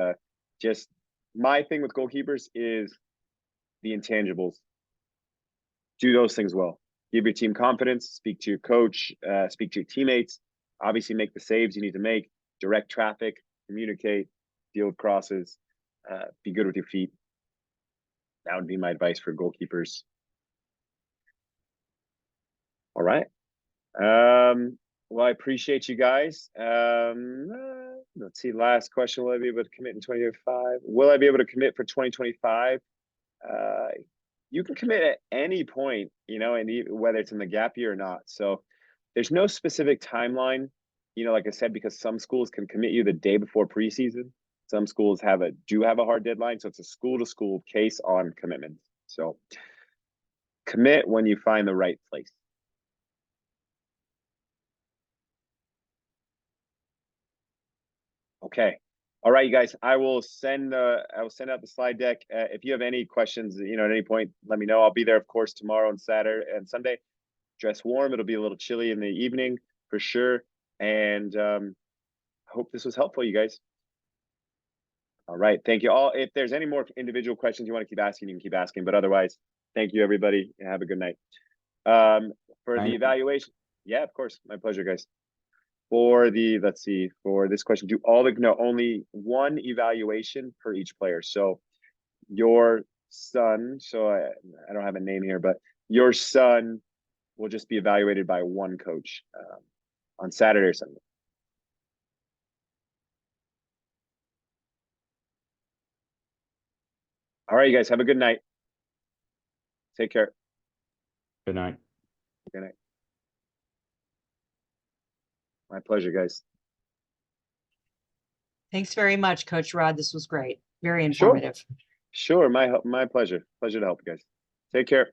A: just my thing with goalkeepers is the intangibles. Do those things well. Give your team confidence, speak to your coach, speak to your teammates, obviously make the saves you need to make, direct traffic, communicate, deal with crosses, be good with your feet. That would be my advice for goalkeepers. All right. Well, I appreciate you guys. Let's see, last question. Will I be able to commit in 2025? Will I be able to commit for 2025? You can commit at any point, and whether it's in the gap year or not. So there's no specific timeline, like I said, because some schools can commit you the day before preseason. Some schools do have a hard deadline. So it's a school to school case on commitment. So commit when you find the right place. Okay. All right, you guys, I will send out the slide deck. If you have any questions, at any point, let me know. I'll be there, of course, tomorrow and Saturday and Sunday. Dress warm. It'll be a little chilly in the evening for sure. And I hope this was helpful, you guys. All right. Thank you all. If there's any more individual questions you want to keep asking, you can keep asking. But otherwise, thank you, everybody, and have a good night. For the evaluation. Yeah, of course. My pleasure, guys. For this question, only one evaluation per each player. So your son, I don't have a name here, but your son will just be evaluated by one coach on Saturday or Sunday. All right, you guys, have a good night. Take care.
B: Good night.
A: Good night. My pleasure, guys.
B: Thanks very much, Coach Rod. This was great. Very
A: Sure.
B: informative.
A: Sure. My pleasure. Pleasure to help you guys. Take care.